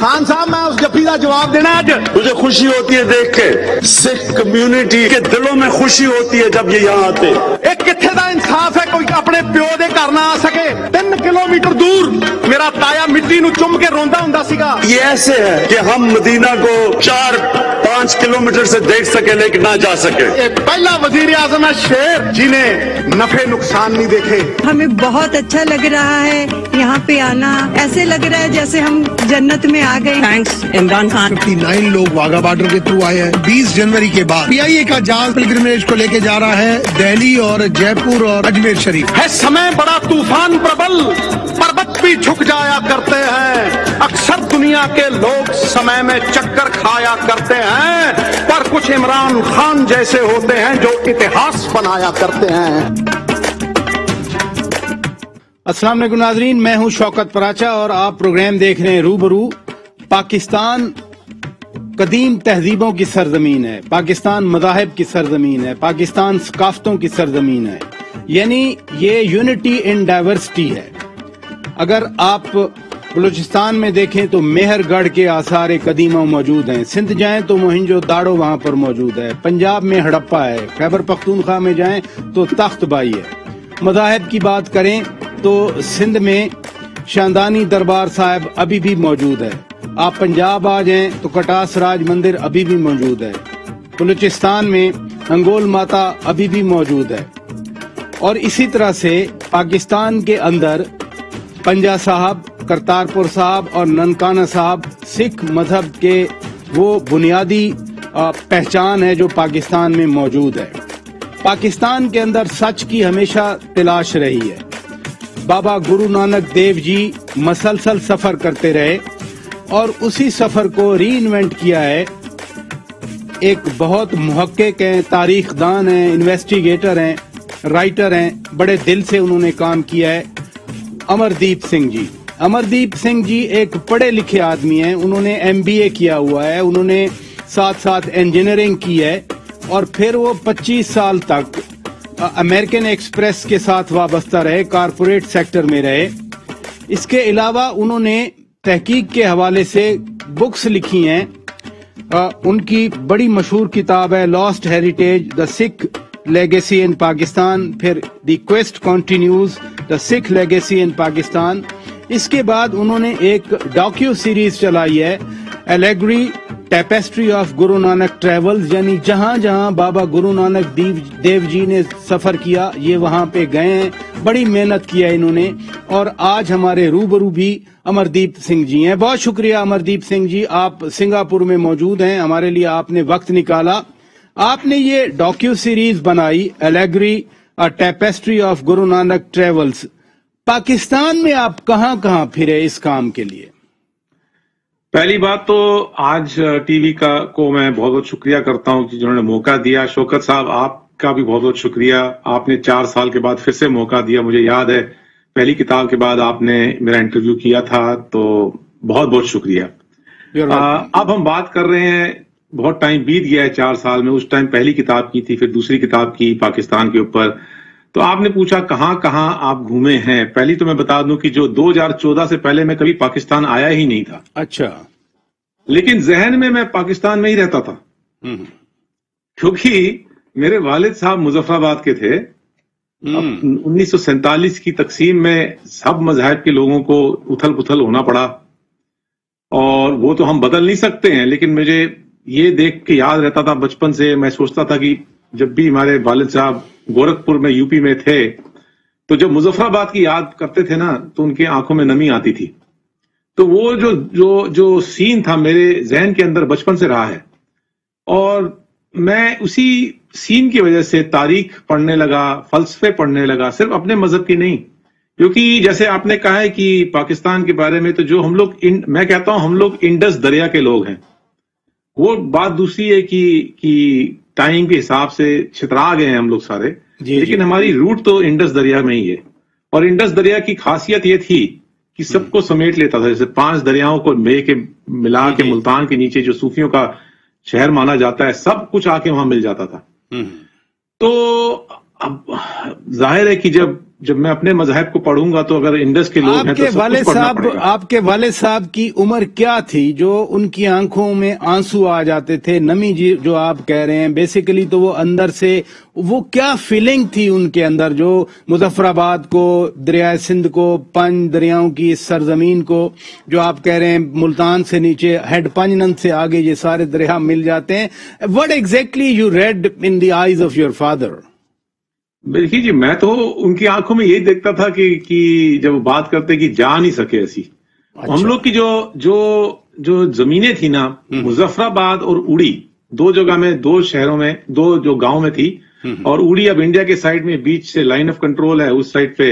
खान साहब, मैं उस जफी का जवाब देना आज। मुझे खुशी होती है देख के, सिख कम्युनिटी के दिलों में खुशी होती है जब ये यहाँ आते। एक किथे का इंसाफ है, कोई अपने प्यो दे घर ना आ सके। 3 किलोमीटर दूर मेरा ताया मिट्टी नू चुम के रोंदा हुंदा सीगा। ये ऐसे है कि हम मदीना को 4-5 किलोमीटर से देख सके लेकिन ना जा सके। एक पहला वजीर आजम है शेर जिन्हें नफे नुकसान नहीं देखे। हमें बहुत अच्छा लग रहा है यहाँ पे आना, ऐसे लग रहा है जैसे हम जन्नत में आ गए। थैंक्स इमरान खान। 59 लोग वाघा बॉर्डर के थ्रू आए हैं। 20 जनवरी के बाद PIA का जहाज पिलग्रिमेज को लेके जा रहा है दिल्ली और जयपुर और अजमेर शरीफ। है समय बड़ा तूफान प्रबल, पर्वत भी झुक जाया करते हैं। अक्सर दुनिया के लोग समय में चक्कर खाया करते हैं, पर कुछ इमरान खान जैसे होते हैं जो इतिहास बनाया करते हैं। अस्सलाम वालेकुम नाज़रीन, मैं हूं शौकत पराचा और आप प्रोग्राम देख रहे हैं रूबरू। पाकिस्तान कदीम तहजीबों की सरजमीन है, पाकिस्तान मज़ाहिब की सरजमीन है, पाकिस्तान सकाफ़तों की सरजमीन है, यानी ये यूनिटी इन डाइवर्सिटी है। अगर आप बलूचिस्तान में देखें तो मेहरगढ़ के आसार कदीमा मौजूद हैं, सिंध जाएं तो मोहिंजो दाड़ो वहां पर मौजूद है, पंजाब में हड़प्पा है, खैबर पख्तूनख्वा में जाएं तो तख्तबाई है। मज़ाहिब की बात करें तो सिंध में शानदानी दरबार साहब अभी भी मौजूद है। आप पंजाब आ जाएं तो कटास राज मंदिर अभी भी मौजूद है। बलूचिस्तान में अंगोल माता अभी भी मौजूद है। और इसी तरह से पाकिस्तान के अंदर पंजा साहब, करतारपुर साहब और ननकाना साहब सिख मजहब के वो बुनियादी पहचान है जो पाकिस्तान में मौजूद है। पाकिस्तान के अंदर सच की हमेशा तलाश रही है। बाबा गुरु नानक देव जी मसलसल सफर करते रहे और उसी सफर को री इन्वेंट किया है। एक बहुत मुहक्किक हैं, तारीखदान हैं, इन्वेस्टिगेटर हैं, राइटर हैं, बड़े दिल से उन्होंने काम किया है, अमरदीप सिंह जी। अमरदीप सिंह जी एक पढ़े लिखे आदमी हैं, उन्होंने MBA किया हुआ है, उन्होंने साथ साथ इंजीनियरिंग की है और फिर वो 25 साल तक अमेरिकन एक्सप्रेस के साथ वाबस्ता रहे, कारपोरेट सेक्टर में रहे। इसके अलावा उन्होंने तहकीक के हवाले से बुक्स लिखी हैं। उनकी बड़ी मशहूर किताब है lost heritage, the Sikh legacy in Pakistan, फिर the quest continues, the Sikh legacy in Pakistan. इसके बाद उन्होंने एक डॉक्यू सीरीज चलाई है allegory tapestry of Guru Nanak travels, यानी जहां जहां बाबा गुरु नानक देव जी ने सफर किया ये वहां पे गए हैं। बड़ी मेहनत किया इन्होंने और आज हमारे रूबरू भी अमरदीप सिंह जी हैं। बहुत शुक्रिया अमरदीप सिंह जी, आप सिंगापुर में मौजूद हैं, हमारे लिए आपने वक्त निकाला। आपने ये डॉक्यू सीरीज बनाई allegory tapestry of Guru Nanak travels. Pakistan में आप कहां कहां फिरे इस काम के लिए? पहली बात तो आज टीवी को मैं बहुत बहुत शुक्रिया करता हूं कि जिन्होंने मौका दिया। शौकत साहब, आपका भी बहुत बहुत शुक्रिया, आपने 4 साल के बाद फिर से मौका दिया। मुझे याद है पहली किताब के बाद आपने मेरा इंटरव्यू किया था, तो बहुत बहुत शुक्रिया। अब हम बात कर रहे हैं, बहुत टाइम बीत गया है 4 साल में। उस टाइम पहली किताब की थी, फिर दूसरी किताब की पाकिस्तान के ऊपर। तो आपने पूछा कहां कहां आप घूमे हैं। पहली तो मैं बता दूं कि जो 2014 से पहले मैं कभी पाकिस्तान आया ही नहीं था। अच्छा। लेकिन जहन में मैं पाकिस्तान में ही रहता था, क्योंकि मेरे वालिद साहब मुजफ्फराबाद के थे। 1947 की तकसीम में सब मजहब के लोगों को उथल पुथल होना पड़ा और वो तो हम बदल नहीं सकते हैं। लेकिन मुझे ये देख के याद रहता था बचपन से, मैं सोचता था कि जब भी हमारे वालिद साहब गोरखपुर में यूपी में थे तो जब मुजफ्फराबाद की याद करते थे ना तो उनकी आंखों में नमी आती थी। तो वो जो सीन था मेरे जहन के अंदर बचपन से रहा है और मैं उसी सीन की वजह से तारीख पढ़ने लगा, फलसफे पढ़ने लगा, सिर्फ अपने मजहब की नहीं। क्योंकि जैसे आपने कहा है कि पाकिस्तान के बारे में, तो जो हम लोग मैं कहता हूं हम लोग इंडस दरिया के लोग हैं। वो बात दूसरी है कि टाइम के हिसाब से छितरा गए हैं हम लोग सारे, लेकिन हमारी रूट तो इंडस दरिया में ही है। और इंडस दरिया की खासियत ये थी कि सबको समेट लेता था। जैसे 5 दरियाओं को मिला के मुल्तान के नीचे जो सूफियों का शहर माना जाता है, सब कुछ आके वहां मिल जाता था। तो अब जाहिर है कि जब जब मैं अपने मजहब को पढ़ूंगा तो अगर इंडस के लोग हैं तो सब कुछ पढ़ना पड़ेगा। आपके वालिद साहब की उम्र क्या थी जो उनकी आंखों में आंसू आ जाते थे, नमी जी जो आप कह रहे हैं, बेसिकली तो वो अंदर से वो क्या फीलिंग थी उनके अंदर जो मुजफ्फराबाद को, दरिया सिंध को, 5 दरियाओं की इस सरजमीन को, जो आप कह रहे हैं मुल्तान से नीचे हेड पंजनंद से आगे ये सारे दरिया मिल जाते हैं, what exactly you read in the eyes of your father? देखिए जी, मैं तो उनकी आंखों में यही देखता था कि जब बात करते कि जा नहीं सके ऐसी। अच्छा। हम लोग की जो जमीनें थी ना, मुजफ्फराबाद और उड़ी, 2 जगह में, 2 शहरों में, 2 जो गांव में थी, और उड़ी अब इंडिया के साइड में बीच से लाइन ऑफ कंट्रोल है, उस साइड पे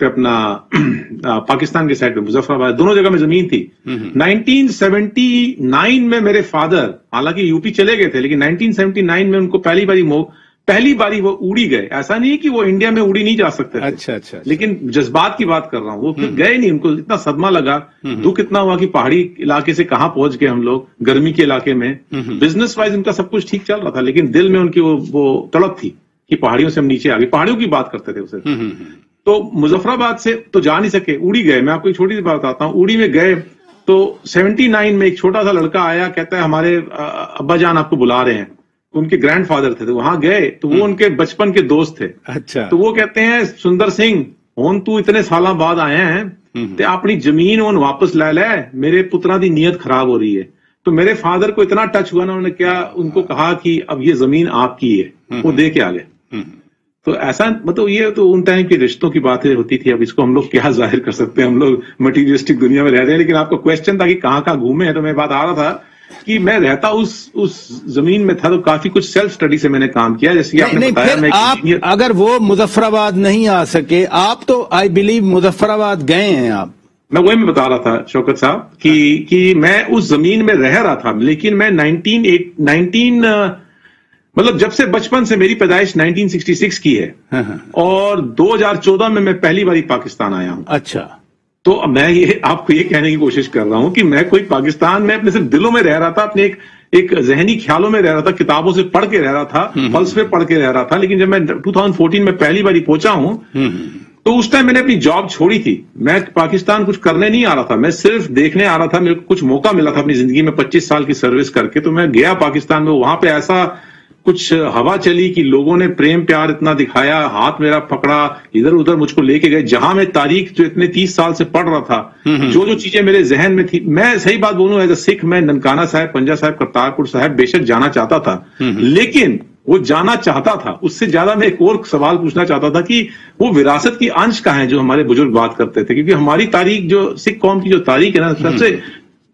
अपना पाकिस्तान के साइड पे मुजफ्फराबाद, दोनों जगह में जमीन थी। 1979 में मेरे फादर, हालांकि यूपी चले गए थे, लेकिन 1979 में उनको पहली बारी वो उड़ी गए। ऐसा नहीं है कि वो इंडिया में उड़ी नहीं जा सकते थे। अच्छा। लेकिन जज्बात की बात कर रहा हूँ, वो फिर गए नहीं, उनको इतना सदमा लगा, दुख इतना हुआ कि पहाड़ी इलाके से कहां पहुंच गए हम लोग, गर्मी के इलाके में। बिजनेस वाइज उनका सब कुछ ठीक चल रहा था, लेकिन दिल में उनकी वो तड़प थी कि पहाड़ियों से हम नीचे आ गए। पहाड़ियों की बात करते थे उसे। तो मुजफ्फराबाद से तो जा नहीं सके, उड़ी गए। मैं आपको एक छोटी सी बात बताता हूँ। उड़ी में गए तो 79 में एक छोटा सा लड़का आया, कहता है हमारे अब्बा जान आपको बुला रहे हैं। उनके ग्रैंडफादर थे, तो वहां गए तो वो उनके बचपन के दोस्त थे। अच्छा। तो वो कहते हैं सुंदर सिंह, हुन तू इतने साल बाद आए हैं ते अपनी जमीन उन वापस ले, मेरे पुत्रा दी नीयत खराब हो रही है। तो मेरे फादर को इतना टच हुआ ना, उन्होंने उनको कहा कि अब ये जमीन आपकी है, वो दे के आ गए। तो ऐसा मतलब ये तो उन टाइम के रिश्तों की बातें होती थी। अब इसको हम लोग क्या जाहिर कर सकते हैं, हम लोग मटीरियलिस्टिक दुनिया में रह रहे हैं। लेकिन आपका क्वेश्चन था कि कहाँ घूमे हैं, तो मैं बात आ रहा था कि मैं रहता उस जमीन में था, तो काफी कुछ सेल्फ स्टडी से मैंने काम किया। जैसे आपने बताया, आप अगर वो मुजफ्फराबाद नहीं आ सके, आप तो आई बिलीव मुजफ्फराबाद गए हैं आप। मैं वही बता रहा था शौकत साहब कि मैं उस जमीन में रह रहा था, लेकिन मैं 19 मतलब जब से बचपन से, मेरी पैदाइश 1966 की है, और 2014 में मैं पहली बार पाकिस्तान आया हूं। अच्छा। तो मैं ये आपको ये कहने की कोशिश कर रहा हूं कि मैं कोई पाकिस्तान में अपने सिर्फ दिलों में रह रहा था, अपने एक जहनी ख्यालों में रह रहा था, किताबों से पढ़ के रह रहा था, फलसफे पढ़ के रह रहा था। लेकिन जब मैं 2014 में पहली बार पहुंचा हूं, तो उस टाइम मैंने अपनी जॉब छोड़ी थी। मैं पाकिस्तान कुछ करने नहीं आ रहा था, मैं सिर्फ देखने आ रहा था। मेरे को कुछ मौका मिला था अपनी जिंदगी में 25 साल की सर्विस करके, तो मैं गया पाकिस्तान में। वहां पे ऐसा कुछ हवा चली कि लोगों ने प्रेम प्यार इतना दिखाया, हाथ मेरा पकड़ा, इधर उधर मुझको लेके गए। जहां मैं तारीख जो इतने 30 साल से पढ़ रहा था, जो चीजें मेरे जहन में थी, मैं सही बात बोलूं एज अ सिख, मैं ननकाना साहिब, पंजा साहिब, करतारपुर साहिब बेशक जाना चाहता था, लेकिन वो जाना चाहता था, उससे ज्यादा मैं एक और सवाल पूछना चाहता था कि वो विरासत की अंश कहाँ है जो हमारे बुजुर्ग बात करते थे। क्योंकि हमारी तारीख, जो सिख कौम की जो तारीख है ना, सबसे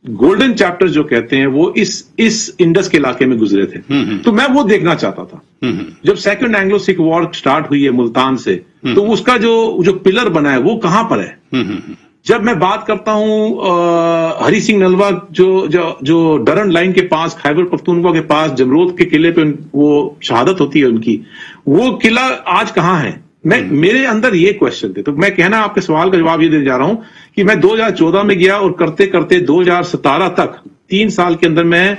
गोल्डन चैप्टर जो कहते हैं, वो इस इंडस के इलाके में गुजरे थे। तो मैं वो देखना चाहता था। जब second Anglo Sikh war start हुई है मुल्तान से, तो उसका जो पिलर बना है वो कहां पर है। जब मैं बात करता हूं हरी सिंह नलवा, जो डरन लाइन के पास, खैबर पख्तूनख्वा के पास, जमरोद के किले पे वो शहादत होती है उनकी, वो किला आज कहां है। मेरे अंदर ये क्वेश्चन थे। तो मैं कहना, आपके सवाल का जवाब ये देने जा रहा हूं कि मैं 2014 में गया, और करते करते 2017 तक 3 साल के अंदर मैं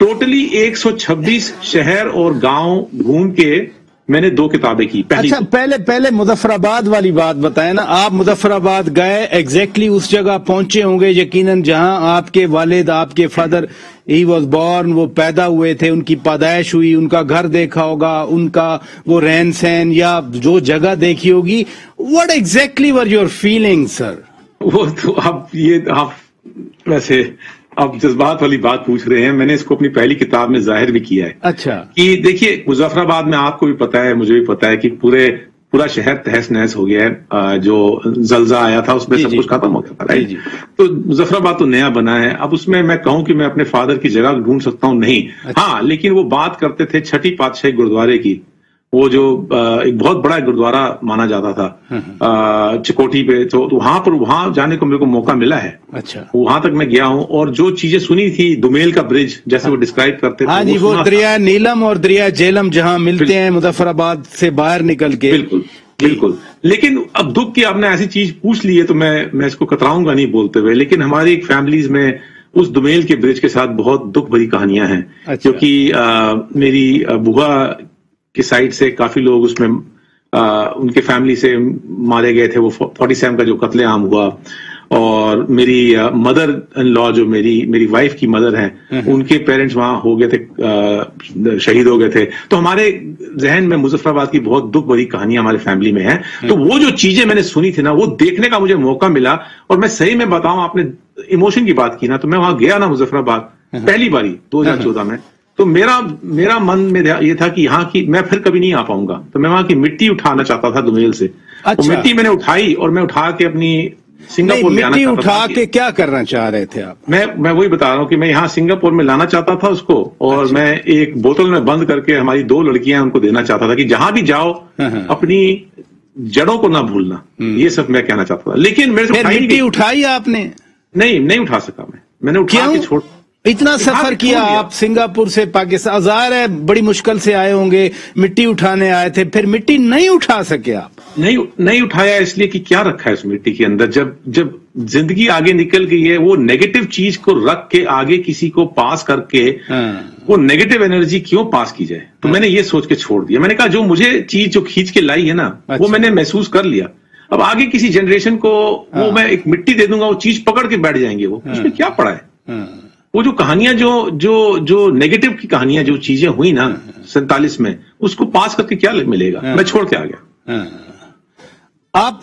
टोटली 126 शहर और गांव घूम के मैंने 2 किताबें की। अच्छा, पहले मुजफ्फराबाद वाली बात बताएं ना। आप मुजफ्फराबाद गए, एग्जैक्टली उस जगह पहुंचे होंगे यकीनन जहां आपके वालिद, आपके फादर, ही वॉज बॉर्न, वो पैदा हुए थे, उनकी पैदाइश हुई, उनका घर देखा होगा, उनका वो रहन सहन या जो जगह देखी होगी। What exactly were your feeling sir? वो तो आप वैसे आप जज्बात वाली बात पूछ रहे हैं। मैंने इसको अपनी पहली किताब में जाहिर भी किया है। अच्छा। कि देखिए, मुजफ्फराबाद में आपको भी पता है, मुझे भी पता है कि पूरा शहर तहस नहस हो गया है। जो जलजा आया था उसमें सब कुछ खत्म हो गया था, राइट। तो मुजफ्फराबाद तो नया बना है। अब उसमें मैं कहूं कि मैं अपने फादर की जगह ढूंढ सकता हूं, नहीं। अच्छा। हाँ, लेकिन वो बात करते थे छठी पातशाही गुरुद्वारे की, वो जो एक बहुत बड़ा गुरुद्वारा माना जाता था चिकोटी पे। तो वहां जाने को मेरे को मौका मिला है। अच्छा। वहां तक मैं गया हूं, और जो चीजें सुनी थी, दुमेल का ब्रिज जैसे वो डिस्क्राइब करते थे। हाँ जी, वो दरिया नीलम और दरिया झेलम जहां मिलते हैं मुजफ्फराबाद से बाहर निकल के। बिल्कुल। लेकिन अब दुख की आपने ऐसी चीज पूछ ली है, तो मैं इसको कतराऊंगा नहीं बोलते हुए। लेकिन हमारी एक फैमिलीज में उस दुमेल के ब्रिज के साथ बहुत दुख भरी कहानियां हैं। क्योंकि मेरी बुआ की साइड से काफी लोग उसमें उनके फैमिली से मारे गए थे, वो 47 का जो कत्लेआम हुआ। और मेरी मदर इन लॉ, जो मेरी वाइफ की मदर हैं, उनके पेरेंट्स वहां हो गए थे, शहीद हो गए थे। तो हमारे जहन में मुजफ्फराबाद की बहुत दुख भरी कहानियां हमारे फैमिली में हैं। तो वो जो चीजें मैंने सुनी थी ना, वो देखने का मुझे मौका मिला। और मैं सही में बताऊं, आपने इमोशन की बात की ना, तो मैं वहां गया ना मुजफ्फराबाद पहली बारी 2014 में, तो मेरा मन में ये था कि यहाँ की मैं फिर कभी नहीं आ पाऊंगा। तो मैं वहां की मिट्टी उठाना चाहता था दुमेल से। अच्छा। तो मिट्टी मैंने उठाई और मैं उठा के अपनी सिंगापुर में मिट्टी उठा के क्या करना चाह रहे थे आप? मैं वही बता रहा हूँ कि मैं यहाँ सिंगापुर में लाना चाहता था उसको, और अच्छा। मैं एक बोतल में बंद करके हमारी 2 लड़कियां उनको देना चाहता था कि जहां भी जाओ अपनी जड़ों को ना भूलना। ये सब मैं कहना चाहता था। लेकिन मेरे से मिट्टी उठाई आपने? नहीं उठा सका। मैंने उठा के छोड़, इतना सफर किया आप सिंगापुर से पाकिस्तान, ज़ाहिर है बड़ी मुश्किल से आए होंगे, मिट्टी उठाने आए थे, फिर मिट्टी नहीं उठा सके आप? नहीं उठाया इसलिए कि क्या रखा है उस मिट्टी के अंदर। जब जिंदगी आगे निकल गई है, वो नेगेटिव चीज को रख के आगे किसी को पास करके वो नेगेटिव एनर्जी क्यों पास की जाए। तो मैंने ये सोच के छोड़ दिया। मैंने कहा जो मुझे चीज जो खींच के लाई है ना, वो मैंने महसूस कर लिया। अब आगे किसी जनरेशन को वो मैं एक मिट्टी दे दूंगा, वो चीज पकड़ के बैठ जाएंगे। वो उसमें क्या पड़ा है? वो जो कहानियां जो नेगेटिव की कहानियां जो चीजें हुई ना 47 में, उसको पास करके क्या मिलेगा? मैं छोड़ के आ गया। आप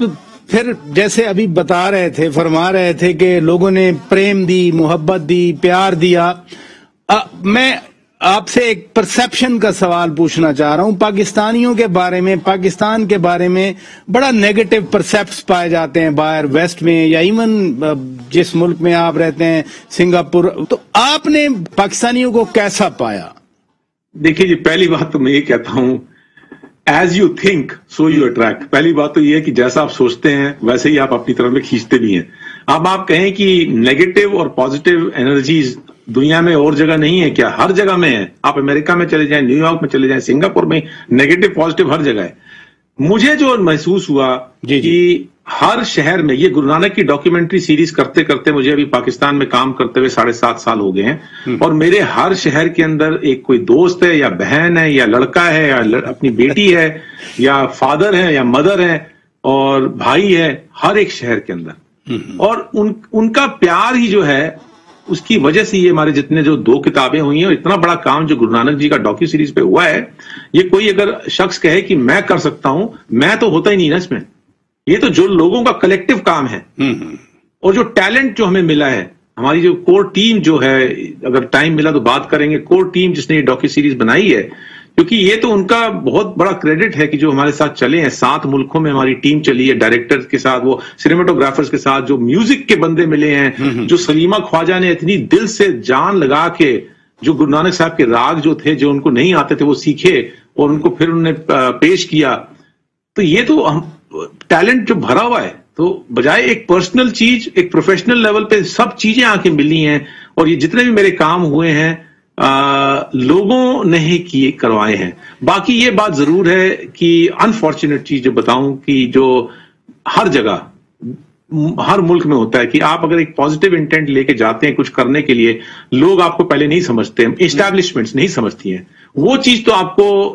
फिर जैसे अभी बता रहे थे, फरमा रहे थे कि लोगों ने प्रेम दी, मोहब्बत दी, प्यार दिया। मैं आपसे एक परसेप्शन का सवाल पूछना चाह रहा हूं। पाकिस्तानियों के बारे में, पाकिस्तान के बारे में बड़ा नेगेटिव परसेप्ट्स पाए जाते हैं बाहर, वेस्ट में या इवन जिस मुल्क में आप रहते हैं, सिंगापुर। तो आपने पाकिस्तानियों को कैसा पाया? देखिए जी, पहली बात तो मैं ये कहता हूं, as you think so you attract. पहली बात तो ये है कि जैसा आप सोचते हैं वैसे ही आप अपनी तरफ में खींचते भी हैं। अब आप कहें कि नेगेटिव और पॉजिटिव एनर्जीज दुनिया में और जगह नहीं है क्या? हर जगह में है। आप अमेरिका में चले जाएं, न्यूयॉर्क में चले जाएं, सिंगापुर में, नेगेटिव पॉजिटिव हर जगह है। मुझे जो महसूस हुआ कि हर शहर में, ये गुरु नानक की डॉक्यूमेंट्री सीरीज करते करते मुझे अभी पाकिस्तान में काम करते हुए 7.5 साल हो गए हैं, और मेरे हर शहर के अंदर एक कोई दोस्त है या बहन है या लड़का है या अपनी बेटी है या फादर है या मदर है और भाई है, हर एक शहर के अंदर। और उनका प्यार ही जो है, उसकी वजह से ये हमारे जितने जो 2 किताबें हुई हैं और इतना बड़ा काम जो गुरु नानक जी का डॉक्यू सीरीज पे हुआ है, ये कोई अगर शख्स कहे कि मैं कर सकता हूं, मैं तो होता ही नहीं ना इसमें। ये तो जो लोगों का कलेक्टिव काम है और जो टैलेंट जो हमें मिला है, हमारी जो कोर टीम जो है, अगर टाइम मिला तो बात करेंगे, कोर टीम जिसने ये डॉक्यू सीरीज बनाई है, क्योंकि ये तो उनका बहुत बड़ा क्रेडिट है कि जो हमारे साथ चले हैं, 7 मुल्कों में हमारी टीम चली है, डायरेक्टर्स के साथ, वो सिनेमेटोग्राफर्स के साथ, जो म्यूजिक के बंदे मिले हैं, जो सलीमा ख्वाजा ने इतनी दिल से जान लगा के जो गुरु नानक साहब के राग जो थे, जो उनको नहीं आते थे, वो सीखे और उनको फिर उन्होंने पेश किया। तो ये तो हम टैलेंट जो भरा हुआ है, तो बजाय एक पर्सनल चीज, एक प्रोफेशनल लेवल पे सब चीजें आके मिली हैं। और ये जितने भी मेरे काम हुए हैं लोगों ने ही किए, करवाए हैं। बाकी ये बात जरूर है कि अनफॉर्चुनेट चीज जो बताऊं कि जो हर जगह, हर मुल्क में होता है कि आप अगर एक पॉजिटिव इंटेंट लेके जाते हैं कुछ करने के लिए, लोग आपको पहले नहीं समझते, एस्टैब्लिशमेंट्स नहीं समझती हैं। वो चीज तो आपको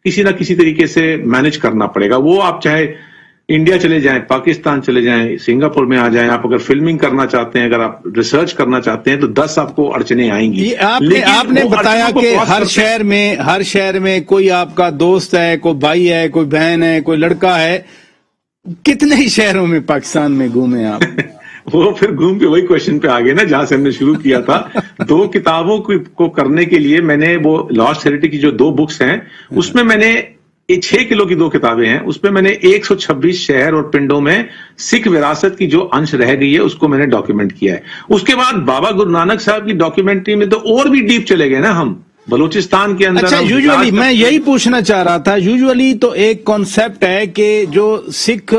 किसी ना किसी तरीके से मैनेज करना पड़ेगा। वो आप चाहे इंडिया चले जाएं, पाकिस्तान चले जाएं, सिंगापुर में आ जाएं, आप अगर फिल्मिंग करना चाहते हैं, अगर आप रिसर्च करना चाहते हैं, तो 10 आपको अड़चने आएंगी। आपने बताया कि हर शहर में कोई आपका दोस्त है, कोई भाई है, कोई बहन है, कोई लड़का है। कितने ही शहरों में पाकिस्तान में घूमे आप? वो फिर घूम के वही क्वेश्चन पे आ गए ना जहां से हमने शुरू किया था। 2 किताबों को करने के लिए मैंने वो लॉस्ट हेरिटेज की जो 2 बुक्स हैं, उसमें मैंने 6 किलो की 2 किताबें हैं, उसमें मैंने 126 शहर और पिंडों में सिख विरासत की जो अंश रह गई है उसको मैंने डॉक्यूमेंट किया है। उसके बाद बाबा गुरु नानक साहब की डॉक्यूमेंट्री में तो और भी डीप चले गए ना हम, बलूचिस्तान के अंदर। अच्छा, यूजुअली मैं यही पूछना चाह रहा था, यूजुअली तो एक कॉन्सेप्ट है कि जो सिख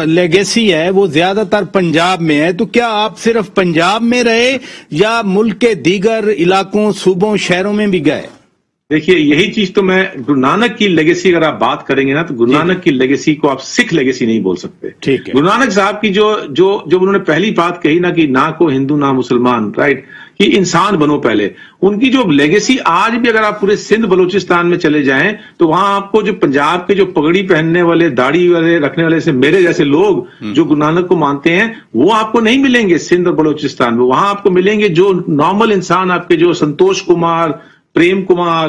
लेगेसी है वो ज्यादातर पंजाब में है, तो क्या आप सिर्फ पंजाब में रहे या मुल्क के दीगर इलाकों, सूबों, शहरों में भी गए? देखिए, यही चीज तो मैं गुरु नानक की लेगेसी अगर आप बात करेंगे ना, तो गुरु नानक की लेगेसी को आप सिख लेगेसी नहीं बोल सकते। ठीक है। गुरु नानक साहब की जो उन्होंने पहली बात कही ना कि ना को हिंदू ना मुसलमान, राइट, कि इंसान बनो पहले, उनकी जो लेगेसी आज भी अगर आप पूरे सिंध बलूचिस्तान में चले जाएं तो वहां आपको जो पंजाब के जो पगड़ी पहनने वाले, दाढ़ी वाले रखने वाले से मेरे जैसे लोग जो गुरु नानक को मानते हैं वो आपको नहीं मिलेंगे सिंध और बलूचिस्तान में। वहां आपको मिलेंगे जो नॉर्मल इंसान, आपके जो संतोष कुमार, प्रेम कुमार,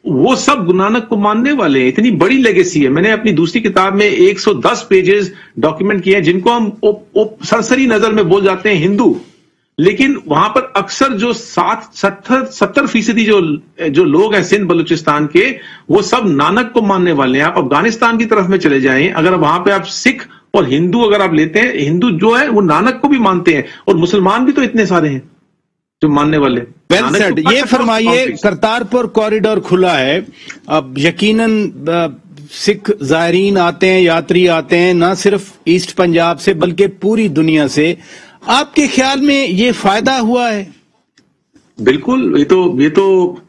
वो सब गुरु नानक को मानने वाले हैं। इतनी बड़ी लेगेसी है। मैंने अपनी दूसरी किताब में 110 पेजेस डॉक्यूमेंट किए हैं जिनको हम सरसरी नजर में बोल जाते हैं हिंदू, लेकिन वहां पर अक्सर जो 70% जो लोग हैं सिंध बलूचिस्तान के, वो सब नानक को मानने वाले हैं। आप अफगानिस्तान की तरफ में चले जाएं, अगर वहां पे आप सिख और हिंदू अगर आप लेते हैं, हिंदू जो है वो नानक को भी मानते हैं, और मुसलमान भी तो इतने सारे हैं जो मानने वाले। Well said. ये फरमाइए, करतारपुर कॉरिडोर खुला है, अब यकीनन सिख जायरीन आते हैं, यात्री आते हैं, ना सिर्फ ईस्ट पंजाब से बल्कि पूरी दुनिया से। आपके ख्याल में ये फायदा हुआ है? बिल्कुल, ये तो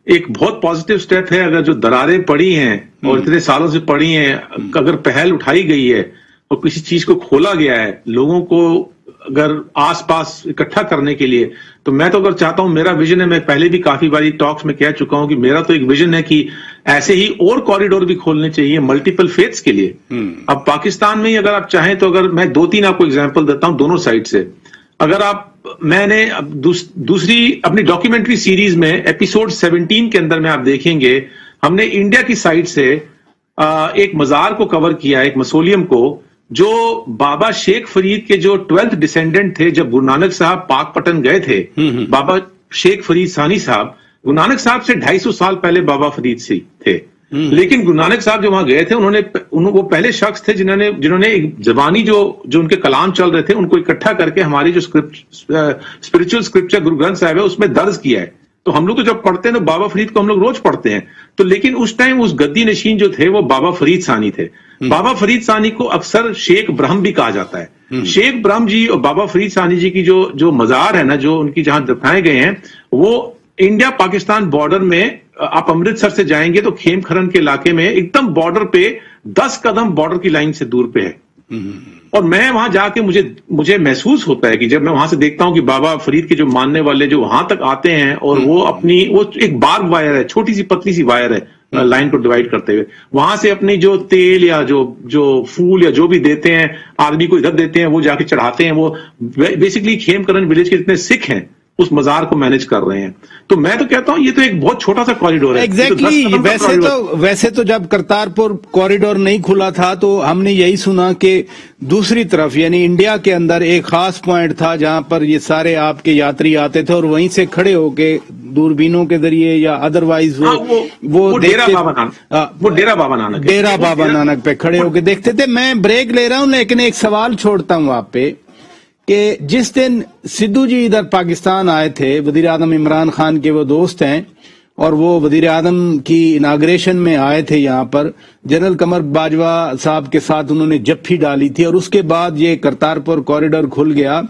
एक बहुत पॉजिटिव स्टेप है। अगर जो दरारें पड़ी हैं और इतने सालों से पड़ी हैं, अगर पहल उठाई गई है और किसी चीज को खोला गया है लोगों को अगर आसपास इकट्ठा करने के लिए, तो मैं तो अगर चाहता हूं, मेरा विजन है, मैं पहले भी काफी बारी टॉक्स में कह चुका हूं कि मेरा तो एक विजन है कि ऐसे ही और कॉरिडोर भी खोलने चाहिए मल्टीपल फेथ्स के लिए। अब पाकिस्तान में ही अगर आप चाहें तो, अगर मैं 2-3 आपको एग्जांपल देता हूं दोनों साइड से। अगर मैंने दूसरी अपनी डॉक्यूमेंट्री सीरीज में एपिसोड 17 के अंदर में आप देखेंगे, हमने इंडिया की साइड से एक मजार को कवर किया, एक मसोलियम को, जो बाबा शेख फरीद के जो 12th डिसेंडेंट थे। जब गुरु नानक साहब पाकपटन गए थे, बाबा शेख फरीद सानी साहब गुरु नानक साहब से 250 साल पहले बाबा फरीद से थे, लेकिन गुरु नानक साहब जो वहां गए थे, वो पहले शख्स थे जिन्होंने एक जबानी जो उनके कलाम चल रहे थे उनको इकट्ठा करके हमारी जो स्पिरिचुअल स्क्रिप्चर गुरु ग्रंथ साहिब है उसमें दर्ज किया है। तो हम लोग तो जब पढ़ते हैं तो बाबा फरीद को हम लोग रोज पढ़ते हैं, तो लेकिन उस टाइम उस गद्दी नशीन जो थे वो बाबा फरीद सानी थे। बाबा फरीद सानी को अक्सर शेख ब्रह्म भी कहा जाता है। शेख ब्रह्म जी और बाबा फरीद सानी जी की जो मजार है ना, जो उनकी जहां दफनाए गए हैं, वो इंडिया पाकिस्तान बॉर्डर में, आप अमृतसर से जाएंगे तो खेमखरन के इलाके में एकदम बॉर्डर पे 10 कदम बॉर्डर की लाइन से दूर पे है। और मैं वहां जाके मुझे महसूस होता है कि जब मैं वहां से देखता हूं कि बाबा फरीद के जो मानने वाले जो वहां तक आते हैं और वो एक बार्ब वायर है, छोटी सी पतली सी वायर है लाइन को डिवाइड करते हुए, वहां से अपनी जो तेल या जो फूल या जो भी देते हैं आदमी को इधर देते हैं, वो जाके चढ़ाते हैं। वो बेसिकली खेमकरन विलेज के जितने सिख हैं उस मजार को मैनेज कर रहे हैं। तो मैं तो कहता हूं ये तो एक बहुत छोटा सा कॉरिडोर है। एग्जैक्टली। वैसे तो जब करतारपुर कॉरिडोर नहीं खुला था तो हमने यही सुना कि दूसरी तरफ यानी इंडिया के अंदर एक खास पॉइंट था जहां पर ये सारे आपके यात्री आते थे और वहीं से खड़े होके दूरबीनों के जरिए या अदरवाइज वो डेरा बाबा नानक पे खड़े होके देखते थे। मैं ब्रेक ले रहा हूं, लेकिन एक सवाल छोड़ता हूं आप पे कि जिस दिन सिद्धू जी इधर पाकिस्तान आए थे, वजीर आजम इमरान खान के वो दोस्त हैं और वो वजीर आजम की इनाग्रेशन में आए थे यहाँ पर, जनरल कमर बाजवा साहब के साथ उन्होंने जफ्फी डाली थी और उसके बाद ये करतारपुर कॉरिडोर खुल गया।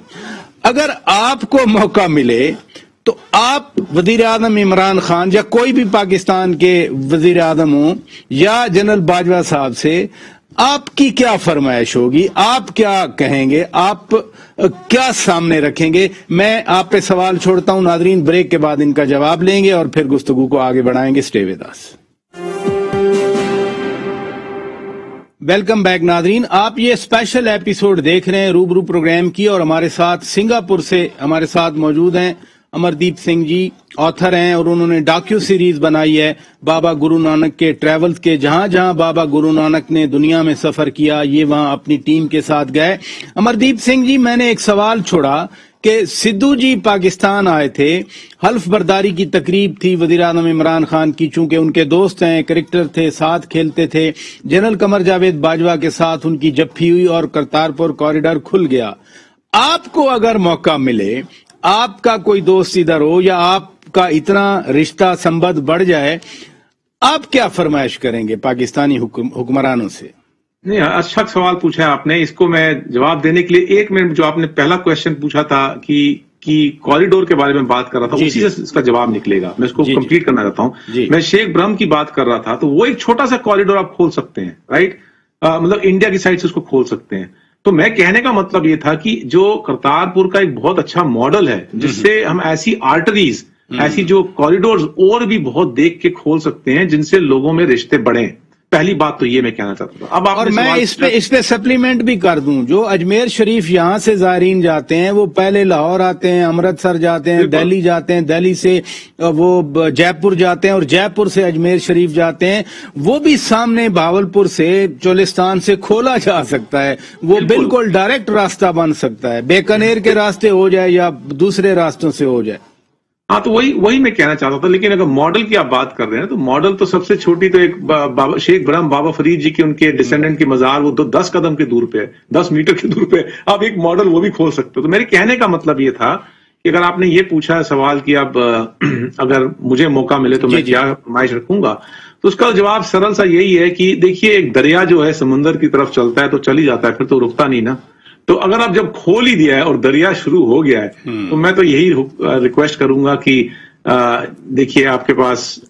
अगर आपको मौका मिले तो आप वजीर आजम इमरान खान या कोई भी पाकिस्तान के वजीर आजम हो या जनरल बाजवा साहब से आपकी क्या फरमाइश होगी, आप क्या कहेंगे, आप क्या सामने रखेंगे? मैं आप पे सवाल छोड़ता हूं। नादरीन ब्रेक के बाद इनका जवाब लेंगे और फिर गुफ्तगू को आगे बढ़ाएंगे। Stay with us. Welcome back Nadreen, आप ये स्पेशल एपिसोड देख रहे हैं रूबरू प्रोग्राम की और हमारे साथ सिंगापुर से हमारे साथ मौजूद हैं अमरदीप सिंह जी, ऑथर हैं और उन्होंने डॉक्यू सीरीज बनाई है बाबा गुरु नानक के ट्रेवल्स के। जहां जहां बाबा गुरु नानक ने दुनिया में सफर किया ये वहां अपनी टीम के साथ गए। अमरदीप सिंह जी, मैंने एक सवाल छोड़ा कि सिद्धू जी पाकिस्तान आए थे, हल्फ बर्दारी की तकरीब थी वजीर आज़म इमरान खान की, चूंकि उनके दोस्त हैं, क्रिकेटर थे, साथ खेलते थे। जनरल कमर जावेद बाजवा के साथ उनकी जफ्फी हुई और करतारपुर कॉरिडोर खुल गया। आपको अगर मौका मिले, आपका कोई दोस्त इधर हो या आपका इतना रिश्ता संबंध बढ़ जाए, आप क्या फरमाइश करेंगे पाकिस्तानी हुक्मरानों से? नहीं, अच्छा सवाल पूछा आपने, इसको मैं जवाब देने के लिए 1 मिनट, जो आपने पहला क्वेश्चन पूछा था कि कॉरिडोर के बारे में बात कर रहा था, उसी से इसका जवाब निकलेगा। मैं इसको कंप्लीट करना चाहता हूं। मैं शेख ब्रह्म की बात कर रहा था, तो वो एक छोटा सा कॉरिडोर आप खोल सकते हैं, राइट? मतलब इंडिया की साइड से उसको खोल सकते हैं। तो मैं कहने का मतलब ये था कि जो करतारपुर का एक बहुत अच्छा मॉडल है, जिससे हम ऐसी आर्टरीज, ऐसी जो कॉरिडोर्स और भी बहुत देख के खोल सकते हैं, जिनसे लोगों में रिश्ते बढ़े। पहली बात तो ये मैं कहना चाहता था। अब और मैं इस पे सप्लीमेंट भी कर दूं, जो अजमेर शरीफ यहाँ से ज़ायरीन जाते हैं वो पहले लाहौर आते हैं, अमृतसर जाते हैं, दिल्ली जाते हैं, दिल्ली से वो जयपुर जाते हैं और जयपुर से अजमेर शरीफ जाते हैं। वो भी सामने भावलपुर से, चोलिस्तान से खोला जा सकता है। वो बिल्कुल डायरेक्ट रास्ता बन सकता है, बीकानेर के रास्ते हो जाए या दूसरे रास्तों से हो जाए। हाँ, तो वही मैं कहना चाहता था। लेकिन अगर मॉडल की आप बात कर रहे हैं तो मॉडल तो सबसे छोटी तो एक शेख ब्रह्म बाबा फरीद जी की, उनके डिसेंडेंट की मजार, वो 10 कदम के दूर पे है, 10 मीटर के दूर पे। आप एक मॉडल वो भी खोल सकते हो। तो मेरे कहने का मतलब ये था कि अगर आपने ये पूछा सवाल कि अब अगर मुझे मौका मिले तो मैं क्या फरमाइश रखूंगा, तो उसका जवाब सरल सा यही है कि देखिए, एक दरिया जो है समुंदर की तरफ चलता है तो चल ही जाता है, फिर तो रुकता नहीं ना। तो अगर आप जब खोल ही दिया है और दरिया शुरू हो गया है, तो मैं तो यही रिक्वेस्ट करूंगा कि देखिए, आपके पास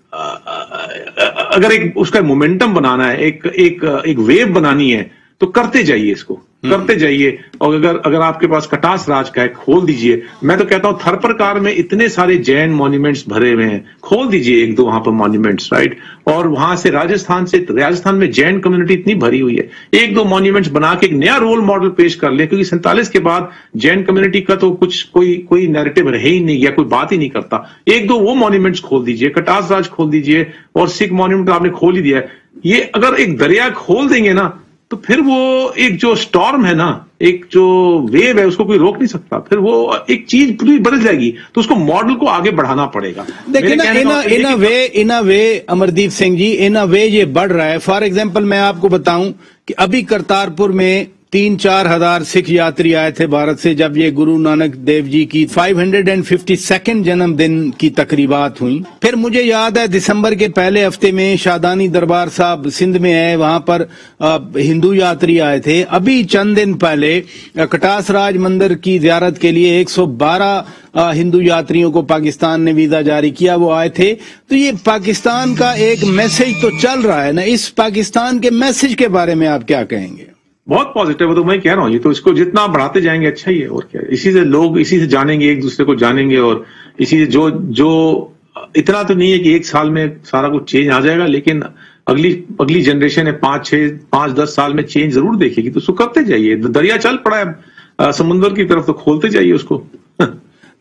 अगर एक उसका मोमेंटम बनाना है, एक वेव बनानी है, तो करते जाइए, इसको करते जाइए। और अगर आपके पास कटास राज का है, खोल दीजिए। मैं तो कहता हूं थरपरकार में इतने सारे जैन मॉन्यूमेंट्स भरे हुए हैं, खोल दीजिए एक दो वहां पर मॉन्यूमेंट्स, राइट? और वहां से राजस्थान में जैन कम्युनिटी इतनी भरी हुई है, एक दो मॉन्यूमेंट्स बना के एक नया रोल मॉडल पेश कर ले, क्योंकि 47 के बाद जैन कम्युनिटी का तो कुछ कोई नैरेटिव रहे ही नहीं, या कोई बात ही नहीं करता। एक दो वो मॉन्यूमेंट्स खोल दीजिए, कटास राज खोल दीजिए, और सिख मॉन्यूमेंट आपने खोल ही दिया है। ये अगर एक दरिया खोल देंगे ना, तो फिर वो एक जो स्टॉर्म है ना, एक जो वेव है, उसको कोई रोक नहीं सकता। फिर वो एक चीज पूरी बदल जाएगी, तो उसको मॉडल को आगे बढ़ाना पड़ेगा। देखिए ना, इन अ वे अमरदीप सिंह जी, इन अ वे ये बढ़ रहा है। फॉर एग्जांपल मैं आपको बताऊं कि अभी करतारपुर में 3-4 हजार सिख यात्री आए थे भारत से, जब ये गुरु नानक देव जी की 552nd जन्मदिन की तकरीबात हुई। फिर मुझे याद है दिसंबर के पहले हफ्ते में शादानी दरबार साहब सिंध में है, वहां पर हिंदू यात्री आए थे। अभी चंद दिन पहले कटास राज मंदिर की ज़ियारत के लिए 112 हिंदू यात्रियों को पाकिस्तान ने वीजा जारी किया, वो आए थे। तो ये पाकिस्तान का एक मैसेज तो चल रहा है ना। इस पाकिस्तान के मैसेज के बारे में आप क्या कहेंगे? बहुत पॉजिटिव है, तो मैं कह रहा हूँ, ये तो इसको जितना आप बढ़ाते जाएंगे अच्छा ही है, और क्या। इसी से लोग इसी से जानेंगे, एक दूसरे को जानेंगे, और इसी से जो इतना तो नहीं है कि एक साल में सारा कुछ चेंज आ जाएगा, लेकिन अगली जनरेशन है 5-10 साल में चेंज जरूर देखेगी। तो उसको करते जाइए। दरिया चल पड़ा है समुद्र की तरफ, तो खोलते जाइए उसको।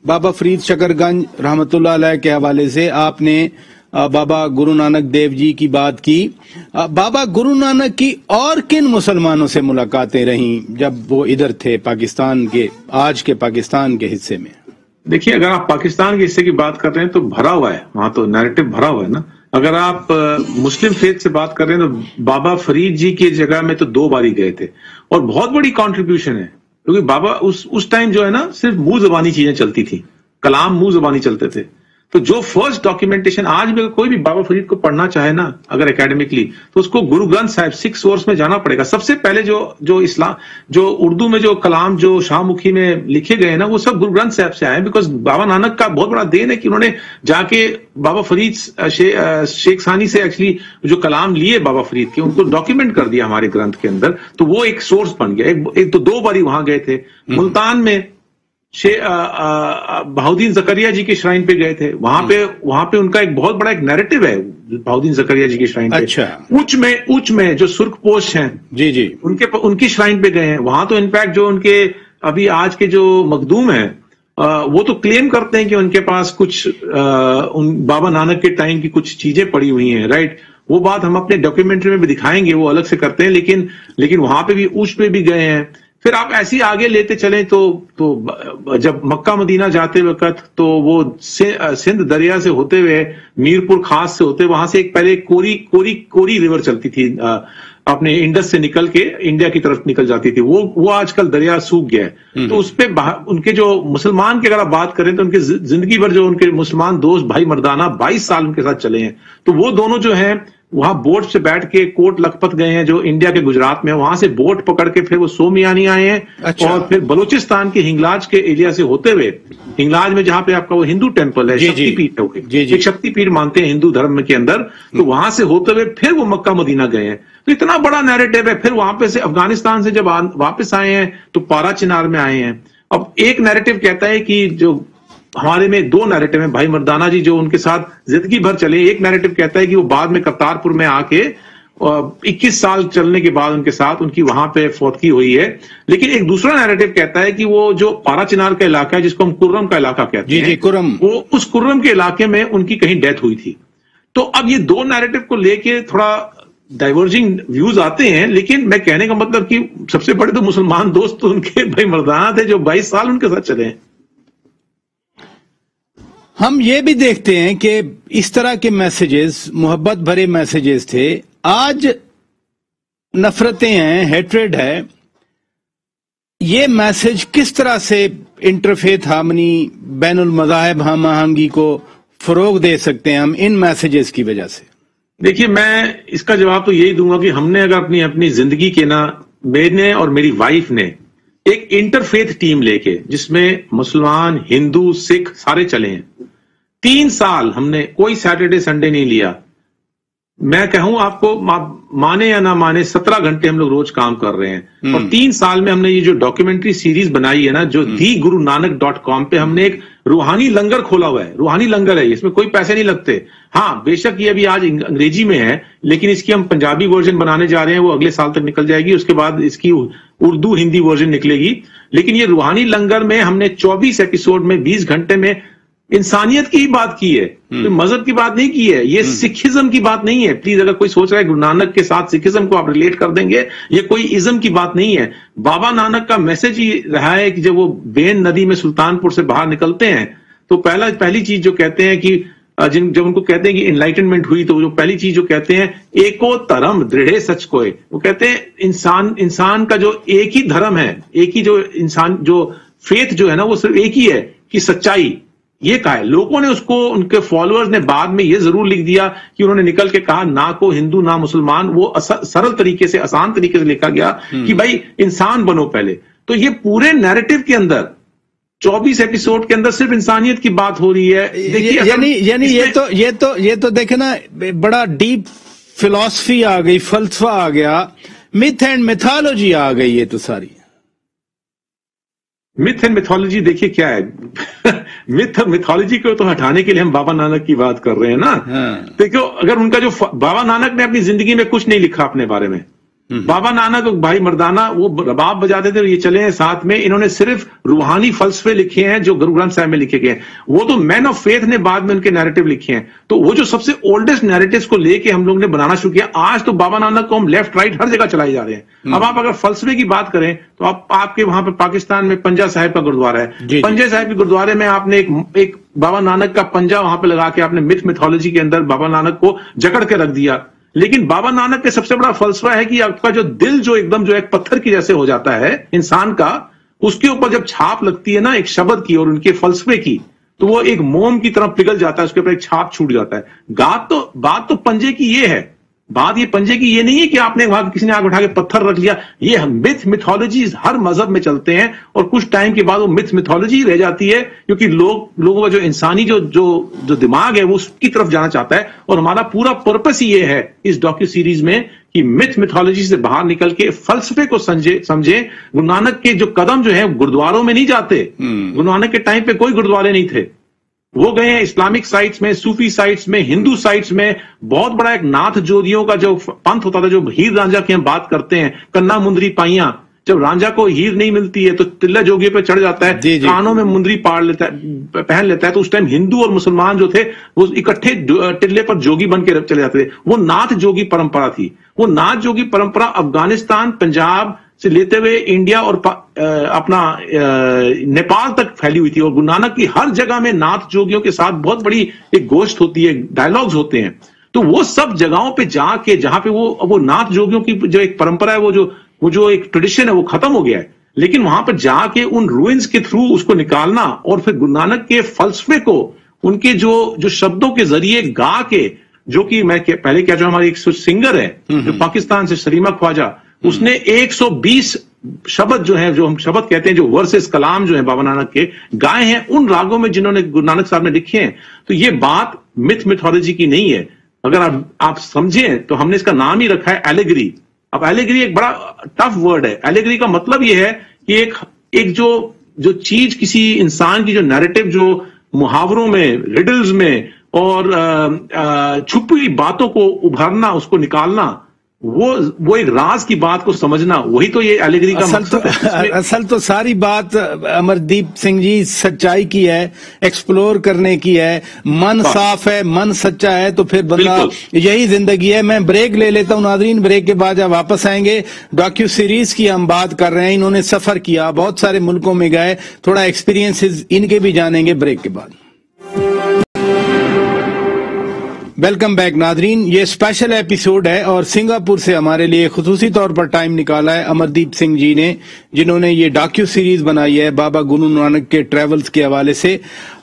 बाबा फरीद शकरगंज रहमतुल्लाह अलैह के हवाले से आपने बाबा गुरु नानक देव जी की बात की। बाबा गुरु नानक की और किन मुसलमानों से मुलाकातें रहीं जब वो इधर थे, पाकिस्तान के, आज के पाकिस्तान के हिस्से में? देखिए, अगर आप पाकिस्तान के हिस्से की बात कर रहे हैं तो भरा हुआ है, वहां तो नैरेटिव भरा हुआ है ना। अगर आप मुस्लिम फेथ से बात कर रहे हैं तो बाबा फरीद जी की जगह में तो 2 बारी गए थे, और बहुत बड़ी कॉन्ट्रीब्यूशन है, क्योंकि बाबा उस टाइम जो है ना, सिर्फ मुंह जबानी चीजें चलती थी, कलाम मुंह जबानी चलते थे। तो जो फर्स्ट डॉक्यूमेंटेशन, आज भी कोई भी बाबा फरीद को पढ़ना चाहे ना अगर एकेडमिकली, तो उसको गुरु ग्रंथ साहिब 6 सोर्स में जाना पड़ेगा। सबसे पहले जो इस्लाम, जो उर्दू में जो कलाम जो शाहमुखी में लिखे गए ना, वो सब गुरु ग्रंथ साहिब से आए। बिकॉज बाबा नानक का बहुत बड़ा देन है कि उन्होंने जाके बाबा फरीद शेख सानी से एक्चुअली जो कलाम लिए बाबा फरीद के, उनको डॉक्यूमेंट कर दिया हमारे ग्रंथ के अंदर। तो वो एक सोर्स बन गया। एक तो 2 बारी वहां गए थे। मुल्तान में बहाउद्दीन जकरिया जी के श्राइन पे गए थे। वहां पे उनका एक बहुत बड़ा एक नैरेटिव है बहाउद्दीन जकरिया जी के श्राइन पे। अच्छा। उच में जो सुर्खपोश हैं, जी उनकी श्राइन पे गए हैं। वहां तो इनफैक्ट जो उनके अभी आज के जो मखदूम हैं, वो तो क्लेम करते हैं कि उनके पास कुछ बाबा नानक के टाइम की कुछ चीजें पड़ी हुई हैं, राइट। वो बात हम अपने डॉक्यूमेंट्री में भी दिखाएंगे, वो अलग से करते हैं। लेकिन वहां पे भी उच पे भी गए हैं। फिर आप ऐसे ही आगे लेते चलें तो जब मक्का मदीना जाते वक्त, तो वो सिंध दरिया से होते हुए, मीरपुर खास से होते, वहां से एक पहले कोरी रिवर चलती थी, अपने इंडस से निकल के इंडिया की तरफ निकल जाती थी। वो आजकल दरिया सूख गया है। तो उस पे उनके जो मुसलमान की अगर आप बात करें तो उनके जिंदगी भर जो उनके मुसलमान दोस्त भाई मर्दाना 22 साल उनके साथ चले हैं। तो वो दोनों जो हैं वहां बोट से बैठ के कोट लखपत गए हैं जो इंडिया के गुजरात में, वहां से बोट पकड़ के फिर वो सोमियानी आए हैं। अच्छा। और फिर बलूचिस्तान के हिंगलाज के एरिया से होते हुए, हिंगलाज में जहां पे आपका वो हिंदू टेम्पल है, शक्तिपीठ है, एक शक्तिपीठ मानते हैं हिंदू धर्म के अंदर, तो वहां से होते हुए फिर वो मक्का मदीना गए हैं। तो इतना बड़ा नैरेटिव है। फिर वहां पे से अफगानिस्तान से जब वापस आए हैं तो पारा चिनार में आए हैं। अब एक नैरेटिव कहता है कि जो हमारे में दो नैरेटिव हैं, भाई मर्दाना जी जो उनके साथ जिंदगी भर चले, एक नैरेटिव कहता है कि वो बाद में करतारपुर में आके 21 साल चलने के बाद उनके साथ उनकी वहां पे फौतगी हुई है। लेकिन एक दूसरा नैरेटिव कहता है कि वो जो पारा चिनार का इलाका है जिसको हम कुर्रम का इलाका कहते हैं, कुर्रम, वो उस कुर्रम के इलाके में उनकी कहीं डेथ हुई थी। तो अब ये दो नैरेटिव को लेके थोड़ा डाइवर्जिंग व्यूज आते हैं, लेकिन मैं कहने का मतलब कि सबसे बड़े तो मुसलमान दोस्त तो उनके भाई मर्दाना थे जो 22 साल उनके साथ चले हैं। हम ये भी देखते हैं कि इस तरह के मैसेजेस, मोहब्बत भरे मैसेजेस थे, आज नफरतें हैं, हेट्रेड है। ये मैसेज किस तरह से इंटरफेथ हार्मनी, बैनुल मज़ाहिब हम आहंगी को फरोग दे सकते हैं हम इन मैसेजेस की वजह से? देखिए, मैं इसका जवाब तो यही दूंगा कि हमने अगर अपनी जिंदगी के ना, मैंने और मेरी वाइफ ने एक इंटरफेथ टीम लेके जिसमें मुसलमान, हिंदू, सिख सारे चले हैं, 3 साल हमने कोई सैटरडे संडे नहीं लिया। मैं कहूं आपको, माने या ना माने, 17 घंटे हम लोग रोज काम कर रहे हैं। और 3 साल में हमने ये जो डॉक्यूमेंट्री सीरीज बनाई है ना, जो thegurunanak.com पे हमने एक रूहानी लंगर खोला हुआ है। रूहानी लंगर है, इसमें कोई पैसे नहीं लगते। हाँ, बेशक ये अभी आज अंग्रेजी में है, लेकिन इसकी हम पंजाबी वर्जन बनाने जा रहे हैं, वो अगले साल तक निकल जाएगी। उसके बाद इसकी उर्दू हिंदी वर्जन निकलेगी। लेकिन ये रूहानी लंगर में हमने 24 एपिसोड में 20 घंटे में इंसानियत की ही बात की है, तो मजहब की बात नहीं की है। ये सिखिज्म की बात नहीं है। प्लीज, अगर कोई सोच रहा है गुरु नानक के साथ सिखिज्म को आप रिलेट कर देंगे, ये कोई इज्म की बात नहीं है। बाबा नानक का मैसेज ही रहा है कि जब वो बेन नदी में सुल्तानपुर से बाहर निकलते हैं तो पहली चीज जो कहते हैं कि जब उनको कहते हैं कि एनलाइटनमेंट हुई, तो जो पहली चीज जो कहते हैं, एको धर्म दृढ़े सच कोय। वो कहते हैं इंसान का जो एक ही धर्म है, एक ही जो इंसान जो फेथ जो है ना, वो सिर्फ एक ही है कि सच्चाई। ये कहा है लोगों ने उसको, उनके फॉलोअर्स ने बाद में ये जरूर लिख दिया कि उन्होंने निकल के कहा ना को हिंदू ना मुसलमान। वो सरल तरीके से, आसान तरीके से लिखा गया कि भाई इंसान बनो पहले। तो ये पूरे नैरेटिव के अंदर 24 एपिसोड के अंदर सिर्फ इंसानियत की बात हो रही है। यानी ये तो देखे ना, बड़ा डीप फिलॉसफी आ गई, फलसफा आ गया, मिथ एंड मिथोलॉजी आ गई। ये तो सारी मिथ एंड मिथोलॉजी देखिए क्या है। मिथ मिथोलॉजी को तो हटाने के लिए हम बाबा नानक की बात कर रहे हैं ना। देखो, अगर उनका जो बाबा नानक ने अपनी जिंदगी में कुछ नहीं लिखा अपने बारे में। बाबा नानक भाई मर्दाना वो रबाब बजाते थे, ये चले हैं साथ में। इन्होंने सिर्फ रूहानी फलसफे लिखे हैं जो गुरु ग्रंथ साहिब में लिखे गए हैं। वो तो मैन ऑफ फेथ ने बाद में उनके नैरेटिव लिखे हैं। तो वो जो सबसे ओल्डेस्ट नैरेटिव्स को लेके हम लोग ने बनाना शुरू किया। आज तो बाबा नानक को हम लेफ्ट राइट हर जगह चलाए जा रहे हैं। अब आप अगर फलसफे की बात करें तो आपके वहां पे पाकिस्तान में पंजा साहिब का गुरुद्वारा है। पंजा साहिब के गुरुद्वारे में आपने एक बाबा नानक का पंजा वहां पे लगा के आपने मिथ मिथोलॉजी के अंदर बाबा नानक को जकड़ के रख दिया। लेकिन बाबा नानक के सबसे बड़ा फलसफा है कि आपका जो दिल जो एकदम जो एक पत्थर की जैसे हो जाता है इंसान का, उसके ऊपर जब छाप लगती है ना एक शब्द की और उनके फलसफे की, तो वो एक मोम की तरह पिघल जाता है, उसके ऊपर एक छाप छूट जाता है। बात तो पंजे की ये है, बात ये पंजे की ये नहीं है कि आपने वहां किसी ने आग उठा के पत्थर रख लिया। ये मिथ मिथोलॉजी हर मजहब में चलते हैं और कुछ टाइम के बाद वो मिथ मिथोलॉजी रह जाती है, क्योंकि लोगों का जो इंसानी जो दिमाग है वो उसकी तरफ जाना चाहता है। और हमारा पूरा पर्पस ही ये है इस डॉक्यू सीरीज में कि मिथ मिथोलॉजी से बाहर निकल के फलसफे को समझे। गुरु नानक के जो कदम जो है गुरुद्वारों में नहीं जाते। गुरु नानक के टाइम पे कोई गुरुद्वारे नहीं थे। वो गए हैं इस्लामिक साइट्स में, सूफी साइट्स में, हिंदू साइट्स में। बहुत बड़ा एक नाथ जोगियों का जो पंथ होता था, जो हीर रांझा की हम बात करते हैं, कन्ना मुंदरी पाइयां। जब रांझा को हीर नहीं मिलती है तो टिल्ला जोगी पे चढ़ जाता है, कानों में मुंदरी पहन लेता है। तो उस टाइम हिंदू और मुसलमान जो थे वो इकट्ठे टिल्ले पर जोगी बन के चले जाते थे। वो नाथ जोगी परंपरा थी। वो नाथ जोगी परंपरा अफगानिस्तान, पंजाब से लेते हुए इंडिया और अपना नेपाल तक फैली हुई थी। और गुरु नानक की हर जगह में नाथ जोगियों के साथ बहुत बड़ी एक गोष्ठ होती है, डायलॉग्स होते हैं। तो वो सब जगहों पे जाके जहां पे वो नाथ जोगियों की जो एक परंपरा है, वो जो एक ट्रेडिशन है, वो खत्म हो गया है। लेकिन वहां पर जाके उन रूइंस के थ्रू उसको निकालना और फिर गुरु नानक के फलसफे को उनके जो शब्दों के जरिए गा के जो कि मैं पहले क्या, जो हमारी एक सिंगर है जो पाकिस्तान से, सलीमा ख्वाजा, उसने 120 शब्द जो है, जो हम शब्द कहते हैं, जो वर्सेस कलाम जो है बाबा नानक के, गाए हैं उन रागों में जिन्होंने गुरु नानक साहब ने लिखे हैं। तो ये बात मिथोलॉजी की नहीं है। अगर आप समझें तो हमने इसका नाम ही रखा है एलेगरी। अब एलेगरी एक बड़ा टफ वर्ड है। एलेगरी का मतलब ये है कि एक जो चीज, किसी इंसान की जो नैरेटिव, जो मुहावरों में, रिडल्स में और छुपी बातों को उभरना, उसको निकालना, वो एक राज की बात को समझना, वही तो ये एलेगरी का मकसद है। असल तो सारी बात अमरदीप सिंह जी सच्चाई की है, एक्सप्लोर करने की है। मन साफ है, मन सच्चा है तो फिर बंदा, यही जिंदगी है। मैं ब्रेक ले लेता हूं नाज़रीन, ब्रेक के बाद जब वापस आएंगे, डॉक्यू सीरीज की हम बात कर रहे हैं। इन्होंने सफर किया, बहुत सारे मुल्कों में गए, थोड़ा एक्सपीरियंसेस इनके भी जानेंगे ब्रेक के बाद। वेलकम बैक नादरीन, ये स्पेशल एपिसोड है और सिंगापुर से हमारे लिए खुसूसी तौर पर टाइम निकाला है अमरदीप सिंह जी ने, जिन्होंने ये डॉक्यू सीरीज बनाई है बाबा गुरु नानक के ट्रेवल्स के हवाले से।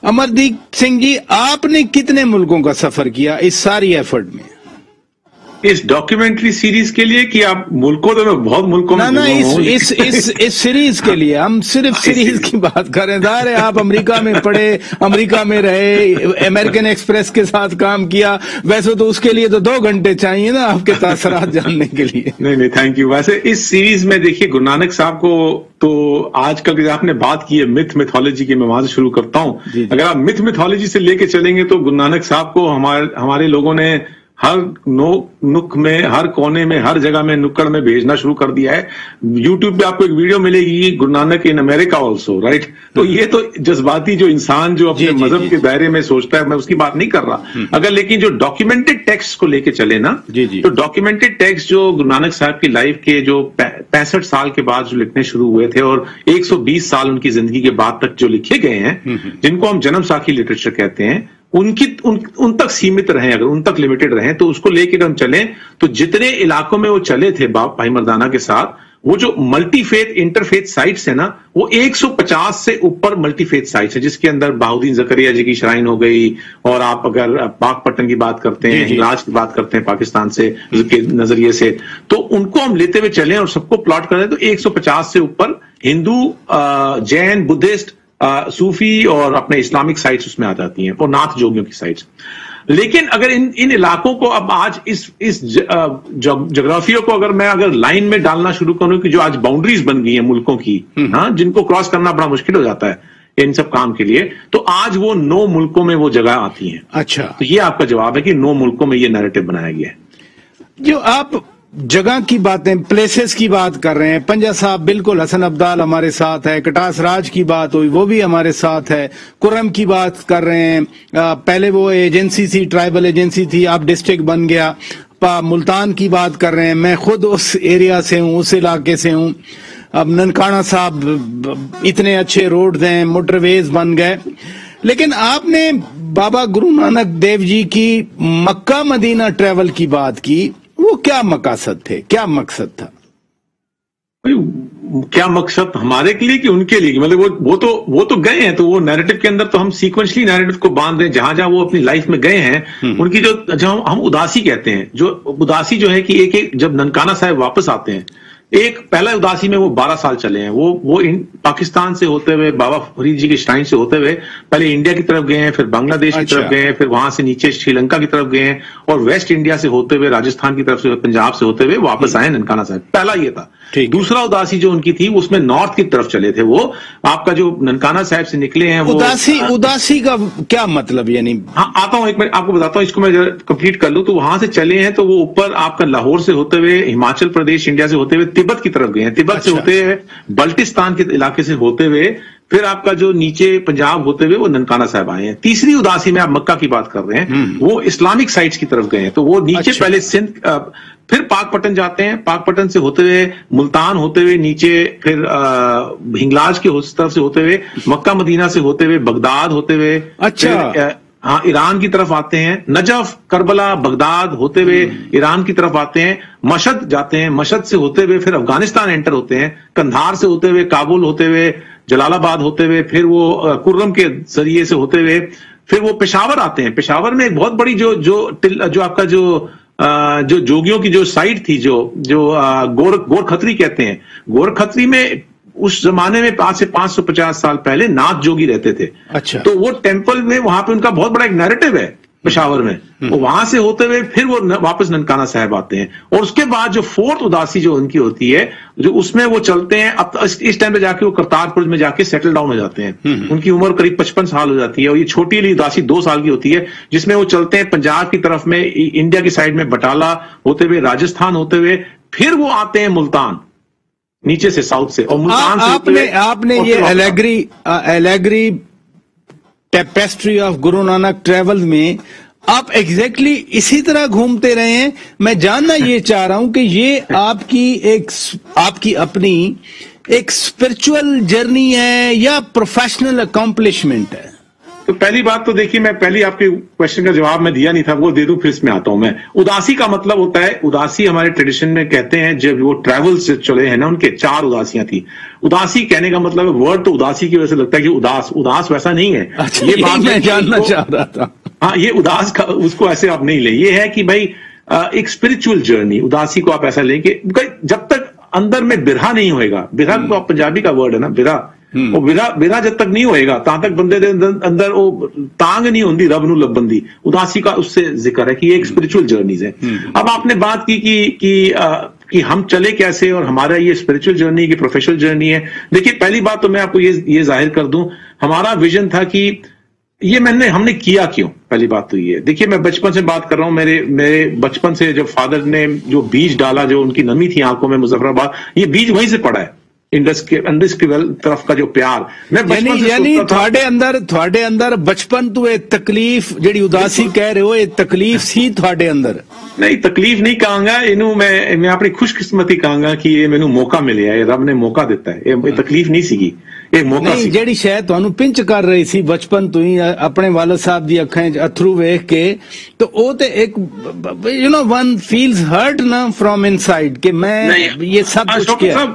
अमरदीप सिंह जी, आपने कितने मुल्कों का सफर किया इस सारी एफर्ट में? इस डॉक्यूमेंट्री सीरीज के लिए कि आप मुल्कों, तो मैं बहुत मुल्कों में ना इस सीरीज के लिए हम सिर्फ सीरीज की बात कर रहे हैं। आप अमेरिका में पढ़े, अमेरिका में रहे, अमेरिकन एक्सप्रेस के साथ काम किया, वैसे तो उसके लिए तो 2 घंटे चाहिए ना आपके तासरात जानने के लिए। नहीं, थैंक यू। वैसे इस सीरीज में देखिए, गुरु नानक साहब को तो आजकल की आपने बात की है मिथोलॉजी की, मैं वहां से शुरू करता हूं। अगर आप मिथोलॉजी से लेके चलेंगे तो गुरु नानक साहब को हमारे लोगों ने हर नुक में, हर कोने में, हर जगह में, नुक्कड़ में भेजना शुरू कर दिया है। यूट्यूब पे आपको एक वीडियो मिलेगी, Guru Nanak in America also, right? तो ये तो जज्बाती जो इंसान जो अपने मजहब के दायरे में सोचता है, मैं उसकी बात नहीं कर रहा। अगर लेकिन जो डॉक्यूमेंटेड टेक्स्ट को लेके चले ना, तो डॉक्यूमेंटेड टेक्स्ट जो गुरु नानक साहब की लाइफ के जो 65 साल के बाद जो लिखने शुरू हुए थे और 120 साल उनकी जिंदगी के बाद तक जो लिखे गए हैं, जिनको हम जन्म साखी लिटरेचर कहते हैं, उन तक सीमित रहे, अगर उन तक लिमिटेड रहे तो उसको लेकर हम चलें तो जितने इलाकों में वो चले थे भाई मर्दाना के साथ, वो जो मल्टीफेथ इंटरफेथ साइट्स है ना, वो 150 से ऊपर मल्टीफेथ साइट्स है, जिसके अंदर बहाउद्दीन जकरिया जी की श्राइन हो गई, और आप अगर पाकपट्टन की बात करते हैं, हिंगलाज की बात करते हैं पाकिस्तान से के नजरिए से, तो उनको हम लेते हुए चलें और सबको प्लॉट करें तो 150 से ऊपर हिंदू, जैन, बुद्धिस्ट, सूफी और अपने इस्लामिक साइट्स उसमें आ जाती हैं, और नाथ जोगियों की साइट्स। लेकिन अगर इन इलाकों को अब आज इस ज्योग्राफियों को अगर लाइन में डालना शुरू करूं कि जो आज बाउंड्रीज बन गई हैं मुल्कों की, हाँ, जिनको क्रॉस करना बड़ा मुश्किल हो जाता है इन सब काम के लिए, तो आज वो 9 मुल्कों में वो जगह आती हैं। अच्छा, तो ये आपका जवाब है कि 9 मुल्कों में ये नैरेटिव बनाया गया है। जो आप जगह की बातें, प्लेसेस की बात कर रहे हैं, पंजा साहब बिल्कुल, हसन अब्दाल हमारे साथ है, कटास राज की बात हुई वो भी हमारे साथ है, कुर्रम की बात कर रहे हैं, पहले वो एजेंसी थी, ट्राइबल एजेंसी थी, अब डिस्ट्रिक्ट बन गया, मुल्तान की बात कर रहे हैं, मैं खुद उस एरिया से हूँ, उस इलाके से हूँ। अब ननकाना साहब, इतने अच्छे रोड हैं, मोटरवेज बन गए, लेकिन आपने बाबा गुरु नानक देव जी की मक्का मदीना ट्रेवल की बात की, वो क्या मकसद थे, क्या मकसद था? क्या मकसद हमारे के लिए कि उनके लिए? मतलब वो तो गए हैं, तो वो नैरेटिव के अंदर तो हम सीक्वेंशली नैरेटिव को बांध रहे हैं, जहां जहां वो अपनी लाइफ में गए हैं, उनकी जो हम उदासी कहते हैं, जो उदासी जो है कि एक जब ननकाना साहब वापस आते हैं, एक पहला उदासी में वो 12 साल चले हैं, वो पाकिस्तान से होते हुए, बाबा फरीद जी की श्राइन से होते हुए पहले इंडिया की तरफ गए हैं, फिर बांग्लादेश की तरफ गए हैं, फिर वहां से नीचे श्रीलंका की तरफ गए हैं, और वेस्ट इंडिया से होते हुए, राजस्थान की तरफ से, पंजाब से होते हुए वापस आए ननकाना साहब। पहला ये था। दूसरा उदासी जो उनकी थी, उसमें नॉर्थ की तरफ चले थे। वो आपका जो ननकाना साहब से निकले हैं, वो उदासी का क्या मतलब? यानी हाँ, आता हूं, एक मिनट आपको बताता हूं, इसको मैं कंप्लीट कर लूं। तो वहां से चले हैं तो वो ऊपर आपका लाहौर से होते हुए, हिमाचल प्रदेश, इंडिया से होते हुए तिब्बत की तरफ गए हैं, तिब्बत से होते हुए बल्टिस्तान के इलाके से होते हुए, फिर आपका जो नीचे पंजाब होते हुए वो ननकाना साहब आए हैं। तीसरी उदासी में आप मक्का की बात कर रहे हैं, वो इस्लामिक साइट्स की तरफ गए हैं, तो वो नीचे पहले सिंध, फिर पाकपट्टन जाते हैं, पाकपट्टन से होते हुए मुल्तान होते हुए नीचे, फिर हिंगलाज के तरफ से होते हुए, मक्का मदीना से होते हुए, बगदाद होते हुए, अच्छा हाँ, ईरान की तरफ आते हैं, नजफ, करबला, बगदाद होते हुए ईरान की तरफ आते हैं, मशद जाते हैं, मशद से होते हुए फिर अफगानिस्तान एंटर होते हैं, कंधार से होते हुए, काबुल होते हुए, जलालाबाद होते हुए, फिर वो कुर्रम के जरिए से होते हुए फिर वो पेशावर आते हैं। पेशावर में एक बहुत बड़ी जो आपका जो जोगियों की जो साइट थी, जो गोरखत्री कहते हैं, गोरखत्री में उस जमाने में आज से 550 साल पहले नाथ जोगी रहते थे। अच्छा। तो वो टेम्पल में वहां पे उनका बहुत बड़ा एक नैरेटिव है पेशावर में। वो वहां से होते हुए फिर वो वापस ननकाना साहब आते हैं, और उसके बाद जो फोर्थ उदासी जो उनकी होती है, जो उसमें वो चलते हैं। अब इस टाइम पे जाके वो करतारपुर में जाके सेटल डाउन हो जाते हैं। उनकी उम्र करीब 55 साल हो जाती है, और ये छोटी वाली उदासी 2 साल की होती है, जिसमें वो चलते हैं पंजाब की तरफ में, इंडिया की साइड में बटाला होते हुए, राजस्थान होते हुए, फिर वो आते हैं मुल्तान नीचे से, साउथ से, और मुल्तान से आपने ये Allegri tapestry of Guru Nanak travel में आप एग्जैक्टली इसी तरह घूमते रहे हैं। मैं जानना ये चाह रहा हूं कि ये आपकी अपनी एक स्पिरिचुअल जर्नी है या प्रोफेशनल अकॉम्प्लिशमेंट है? तो पहली बात तो देखिए, मैं पहली आपके क्वेश्चन का जवाब मैं दिया नहीं था, वो दे दूं, फिर इसमें आता हूं मैं। उदासी का मतलब होता है, उदासी हमारे ट्रेडिशन में कहते हैं, जब वो ट्रैवल से चले हैं ना, उनके 4 उदासियां थी। उदासी कहने का मतलब है, वर्ड तो उदासी की वजह से लगता है कि उदास वैसा नहीं है। अच्छा, ये बात मैं जानना चाह रहा था। हाँ, ये उदास का उसको ऐसे आप नहीं ले, ये है कि भाई एक स्पिरिचुअल जर्नी, उदासी को आप ऐसा लेंगे, जब तक अंदर में बिरहा नहीं होएगा। बिरहा तो पंजाबी का वर्ड है ना, बिरहा। वो बिरहा जब तक नहीं होएगा, तं तक बंदे दे अंदर वो तांग नहीं होती रब नू लभन दी। उदासी का उससे जिक्र है कि ये एक स्पिरिचुअल जर्नीज है। अब आपने बात की कि हम चले कैसे, और हमारा ये स्पिरिचुअल जर्नी की प्रोफेशनल जर्नी है। देखिए, पहली बात तो मैं आपको ये जाहिर कर दूं, हमारा विजन था कि ये हमने किया क्यों। पहली बात तो ये, देखिए मैं बचपन से बात कर रहा हूं, मेरे बचपन से जब फादर ने जो बीज डाला, जो उनकी नमी थी आंखों में मुजफ्फराबाद, ये बीज वहीं से पड़ा है। इंडस की तरफ का जो प्यार, मैं बचपन से यानी थोड़े अंदर बचपन तो एक तकलीफ जिहड़ी उदासी कह रहे हो, एक तकलीफ सी थोड़े अंदर? नहीं, तकलीफ नहीं कहूंगा इनू, मैं अपनी खुशकिस्मती कहूंगा कि ये मैनू मौका मिले है, रब ने मौका दिता है। ये तकलीफ नहीं सीगी, एक मौका सी। ਜਿਹੜੀ शायद ਤੁਹਾਨੂੰ पिंच कर रही सी बचपन तो ही अपने वालिद साहब दी अखां च अथरू वेख के, तो वो ते एक वन फील्स हर्ट ना फ्रॉम इनसाइड कि मैं ये सब कुछ किया।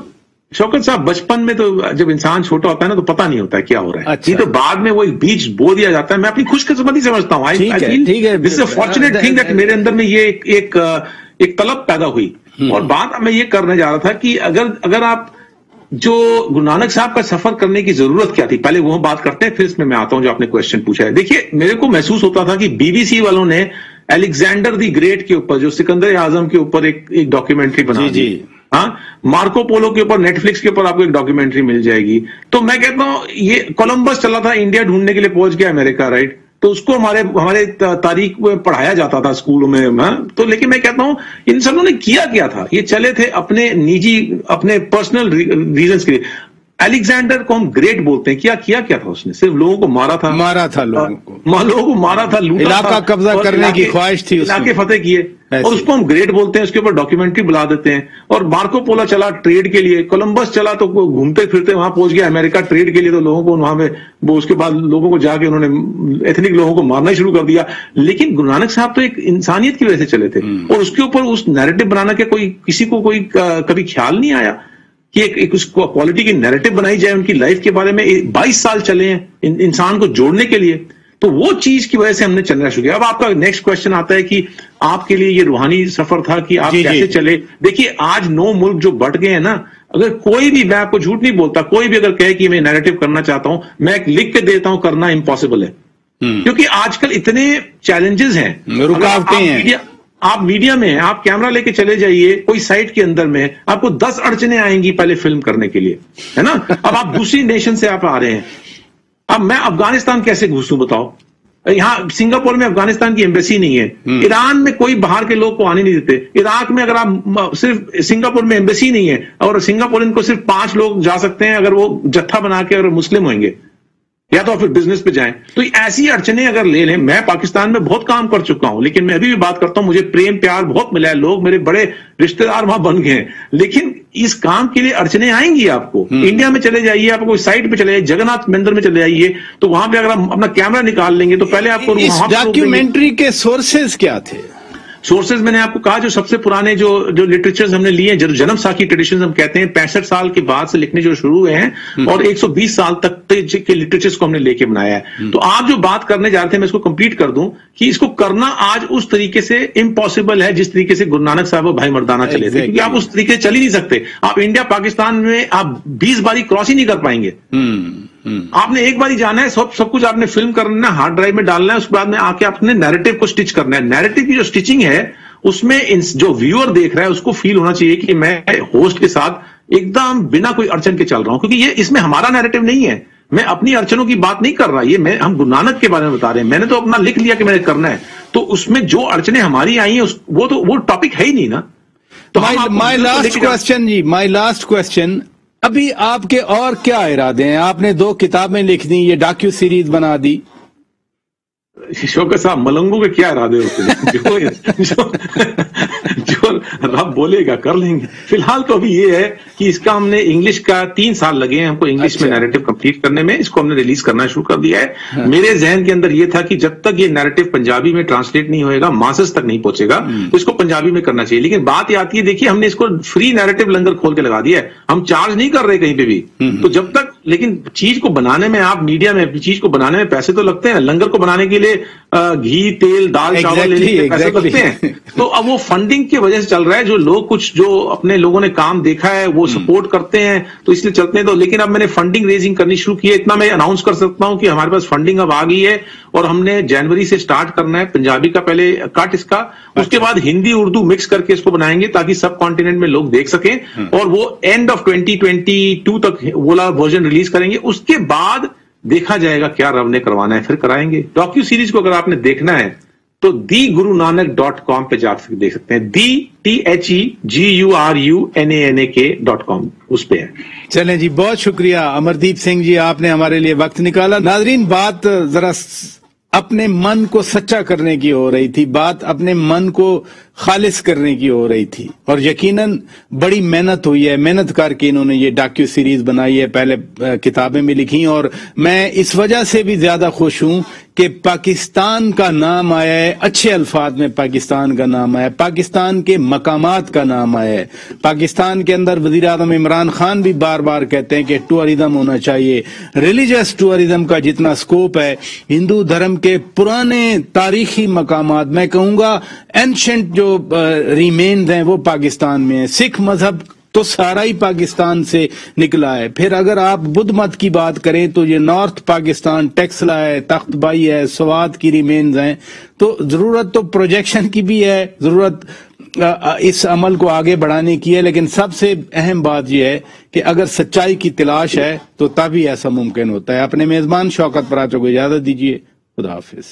शौकत साहब, बचपन में तो जब इंसान छोटा होता है ना, तो पता नहीं होता है क्या हो रहा है। अच्छा। तो बाद में वो एक बीज बो दिया जाता है। मैं अपनी खुशकिस्मती समझता हूँ, this is a fortunate thing that मेरे अंदर में ये एक तलब पैदा हुई। और बात मैं ये करने जा रहा था कि अगर आप जो गुरु नानक साहब का सफर करने की जरूरत क्या थी, पहले वो बात करते हैं, फिर इसमें मैं आता हूं जो आपने क्वेश्चन पूछा है। देखिए, मेरे को महसूस होता था कि बीबीसी वालों ने अलेक्जेंडर द ग्रेट के ऊपर, जो सिकंदर आजम के ऊपर एक डॉक्यूमेंट्री बना दी। हाँ, मार्को पोलो के ऊपर, नेटफ्लिक्स के ऊपर आपको एक डॉक्यूमेंट्री मिल जाएगी। तो मैं कहता हूं, ये कोलंबस चला था, इंडिया ढूंढने के लिए पहुंच गया अमेरिका, राइट? तो उसको हमारे तारीख में पढ़ाया जाता था स्कूलों में। हाँ? तो लेकिन मैं कहता हूं, इन सबों ने किया क्या था? ये चले थे अपने निजी, अपने पर्सनल रीजंस के लिए। अलेक्जेंडर को हम ग्रेट बोलते हैं, किया था उसने? सिर्फ लोगों को मारा था लोगों को मारा था, लूटा, इलाका कब्जा करने की ख्वाहिश थी, इलाके फतेह किए, और उसको हम ग्रेट बोलते हैं। उसके ऊपर डॉक्यूमेंट्री बुला देते हैं। और मार्को पोलो चला ट्रेड के लिए, कोलंबस चला तो घूमते फिरते वहां पहुंच गया अमेरिका ट्रेड के लिए, तो लोगों को वहां में वो, उसके बाद लोगों को जाके उन्होंने एथनिक लोगों को मारना शुरू कर दिया। लेकिन गुरु नानक साहब तो एक इंसानियत की वजह से चले थे, और उसके ऊपर उस नैरेटिव बनाना के किसी को कभी ख्याल नहीं आया कि एक उसको क्वालिटी की नैरेटिव बनाई जाए उनकी लाइफ के बारे में। 22 साल चले हैं इंसान को जोड़ने के लिए, तो वो चीज की वजह से हमने चलना शुरू किया। अब आपका नेक्स्ट क्वेश्चन आता है कि आपके लिए ये रूहानी सफर था कि आप कैसे चले। देखिए, आज 9 मुल्क जो बट गए हैं ना, अगर कोई भी, मैं आपको झूठ नहीं बोलता, कोई भी अगर कहे कि मैं नैरेटिव करना चाहता हूं, मैं लिख के देता हूं, करना इम्पॉसिबल है। क्योंकि आजकल इतने चैलेंजेस हैं, रुकावटें हैं। आप मीडिया में, आप कैमरा लेके चले जाइए कोई साइट के अंदर में, आपको 10 अड़चने आएंगी पहले फिल्म करने के लिए, है ना? अब आप दूसरी नेशन से आप आ रहे हैं। अब मैं अफगानिस्तान कैसे घुसूं बताओ? यहां सिंगापुर में अफगानिस्तान की एम्बेसी नहीं है। ईरान में कोई बाहर के लोग को आने नहीं देते। इराक में अगर आप सिर्फ, सिंगापुर में एम्बेसी नहीं है, और सिंगापुर को सिर्फ 5 लोग जा सकते हैं अगर वो जत्था बना के, अगर मुस्लिम होंगे, या तो फिर बिजनेस पे जाएं। तो ऐसी अड़चने अगर ले लें, मैं पाकिस्तान में बहुत काम कर चुका हूं, लेकिन मैं अभी भी बात करता हूं, मुझे प्रेम प्यार बहुत मिला है, लोग मेरे बड़े रिश्तेदार वहां बन गए हैं। लेकिन इस काम के लिए अड़चने आएंगी आपको। इंडिया में चले जाइए, आप कोई साइट पे चले जाइए, जगन्नाथ मंदिर में चले जाइए, तो वहां पे अगर आप अपना कैमरा निकाल लेंगे तो पहले आपको इस डॉक्यूमेंट्री के सोर्सेज क्या थे? सोर्सेज मैंने आपको कहा, जो सबसे पुराने जो लिटरेचर्स हमने लिए हैं, जो जन्म साखी ट्रेडिशन हम कहते हैं, 65 साल के बाद से लिखने जो शुरू हुए हैं और 120 साल तक के लिटरेचर्स को हमने लेके बनाया है। तो आप जो बात करने जा रहे थे, मैं इसको कंप्लीट कर दूं कि इसको करना आज उस तरीके से इम्पॉसिबल है जिस तरीके से गुरु नानक साहब और भाई मर्दाना चले थे, क्योंकि आप उस तरीके से चल ही नहीं सकते। आप इंडिया पाकिस्तान में आप 20 बारी क्रॉस ही नहीं कर पाएंगे। आपने एक बार ही जाना है, सब कुछ आपने फिल्म करना है, हार्ड ड्राइव में डालना है, उसके बाद में आके आपने नैरेटिव को स्टिच करना है। नैरेटिव की जो स्टिचिंग है उसमें जो व्यूअर देख रहा है उसको फील होना चाहिए कि मैं होस्ट के साथ एकदम बिना कोई अड़चन के चल रहा हूं, क्योंकि ये इसमें हमारा नैरेटिव नहीं है। मैं अपनी अड़चनों की बात नहीं कर रहा, ये हम गुरु नानक के बारे में बता रहे हैं। मैंने तो अपना लिख लिया कि मैंने करना है, तो उसमें जो अड़चने हमारी आई हैं वो टॉपिक है ही नहीं ना। तो माय लास्ट क्वेश्चन, अभी आपके और क्या इरादे हैं? आपने 2 किताबें लिख दी, ये डॉक्यू सीरीज बना दी। शौकत साहब, मलंगों के क्या इरादे होते हैं? जो रब बोलेगा कर लेंगे। फिलहाल तो अभी ये है कि इसका हमने इंग्लिश का 3 साल लगे हैं हमको इंग्लिश में नैरेटिव कंप्लीट करने में। इसको हमने रिलीज करना शुरू कर दिया है। हाँ। मेरे जहन के अंदर ये था कि जब तक ये नैरेटिव पंजाबी में ट्रांसलेट नहीं होएगा, मासेस तक नहीं पहुंचेगा, तो इसको पंजाबी में करना चाहिए। लेकिन बात ये आती है, देखिए हमने इसको फ्री नैरेटिव लंगर खोल के लगा दिया है, हम चार्ज नहीं कर रहे कहीं पे भी। तो जब तक, लेकिन चीज को बनाने में, आप मीडिया में चीज को बनाने में पैसे तो लगते हैं। लंगर को बनाने के लिए घी, तेल, दाल, चावल लेने के पैसे लगते हैं। तो अब वो फंडिंग की वजह से चल रहा है। जो लोग कुछ जो अपने लोगों ने काम देखा है वो सपोर्ट करते हैं, तो इसलिए चलते हैं। तो लेकिन अब मैंने फंडिंग रेजिंग करनी शुरू की है। इतना मैं अनाउंस कर सकता हूं कि हमारे पास फंडिंग अब आ गई है और हमने जनवरी से स्टार्ट करना है। पंजाबी का पहले कट इसका, उसके बाद हिंदी उर्दू मिक्स करके इसको बनाएंगे ताकि सब कॉन्टिनेंट में लोग देख सकें, और वो एंड ऑफ 2022 तक वो वाला वर्जन रिलीज करेंगे। उसके बाद देखा जाएगा क्या रब ने करवाना है, फिर कराएंगे। डॉक्यू सीरीज को अगर आपने देखना है तो thegurunanak.com पे जा देख सकते हैं। thegurunanak.com उस पे है। चलें जी, बहुत शुक्रिया अमरदीप सिंह जी, आपने हमारे लिए वक्त निकाला। नाजरीन, बात जरा अपने मन को सच्चा करने की हो रही थी, बात अपने मन को खालिस करने की हो रही थी, और यकीनन बड़ी मेहनत हुई है। मेहनत करके इन्होंने ये डॉक्यू सीरीज बनाई है, पहले किताबें भी लिखी, और मैं इस वजह से भी ज्यादा खुश हूं कि पाकिस्तान का नाम आया है, अच्छे अल्फाज में पाकिस्तान का नाम आया है, पाकिस्तान के मकामात का नाम आया है। पाकिस्तान के अंदर वजीर आज़म इमरान खान भी बार बार कहते हैं कि टूरिज्म होना चाहिए। रिलीजियस टूरिज्म का जितना स्कोप है, हिंदू धर्म के पुराने तारीखी मकामात, मैं कहूंगा एंशेंट जो रिमेन्स हैं वो पाकिस्तान में है। सिख मजहब तो सारा ही पाकिस्तान से निकला है। फिर अगर आप बुद्ध मत की बात करें तो ये नॉर्थ पाकिस्तान, टेक्सला है, तख्तबाई है, स्वात की रिमेन्स हैं। तो जरूरत तो प्रोजेक्शन की भी है, जरूरत इस अमल को आगे बढ़ाने की है, लेकिन सबसे अहम बात यह है कि अगर सच्चाई की तलाश है तो तभी ऐसा मुमकिन होता है। अपने मेजबान शौकत पराचा को इजाजत दीजिए। खुदा हाफिज।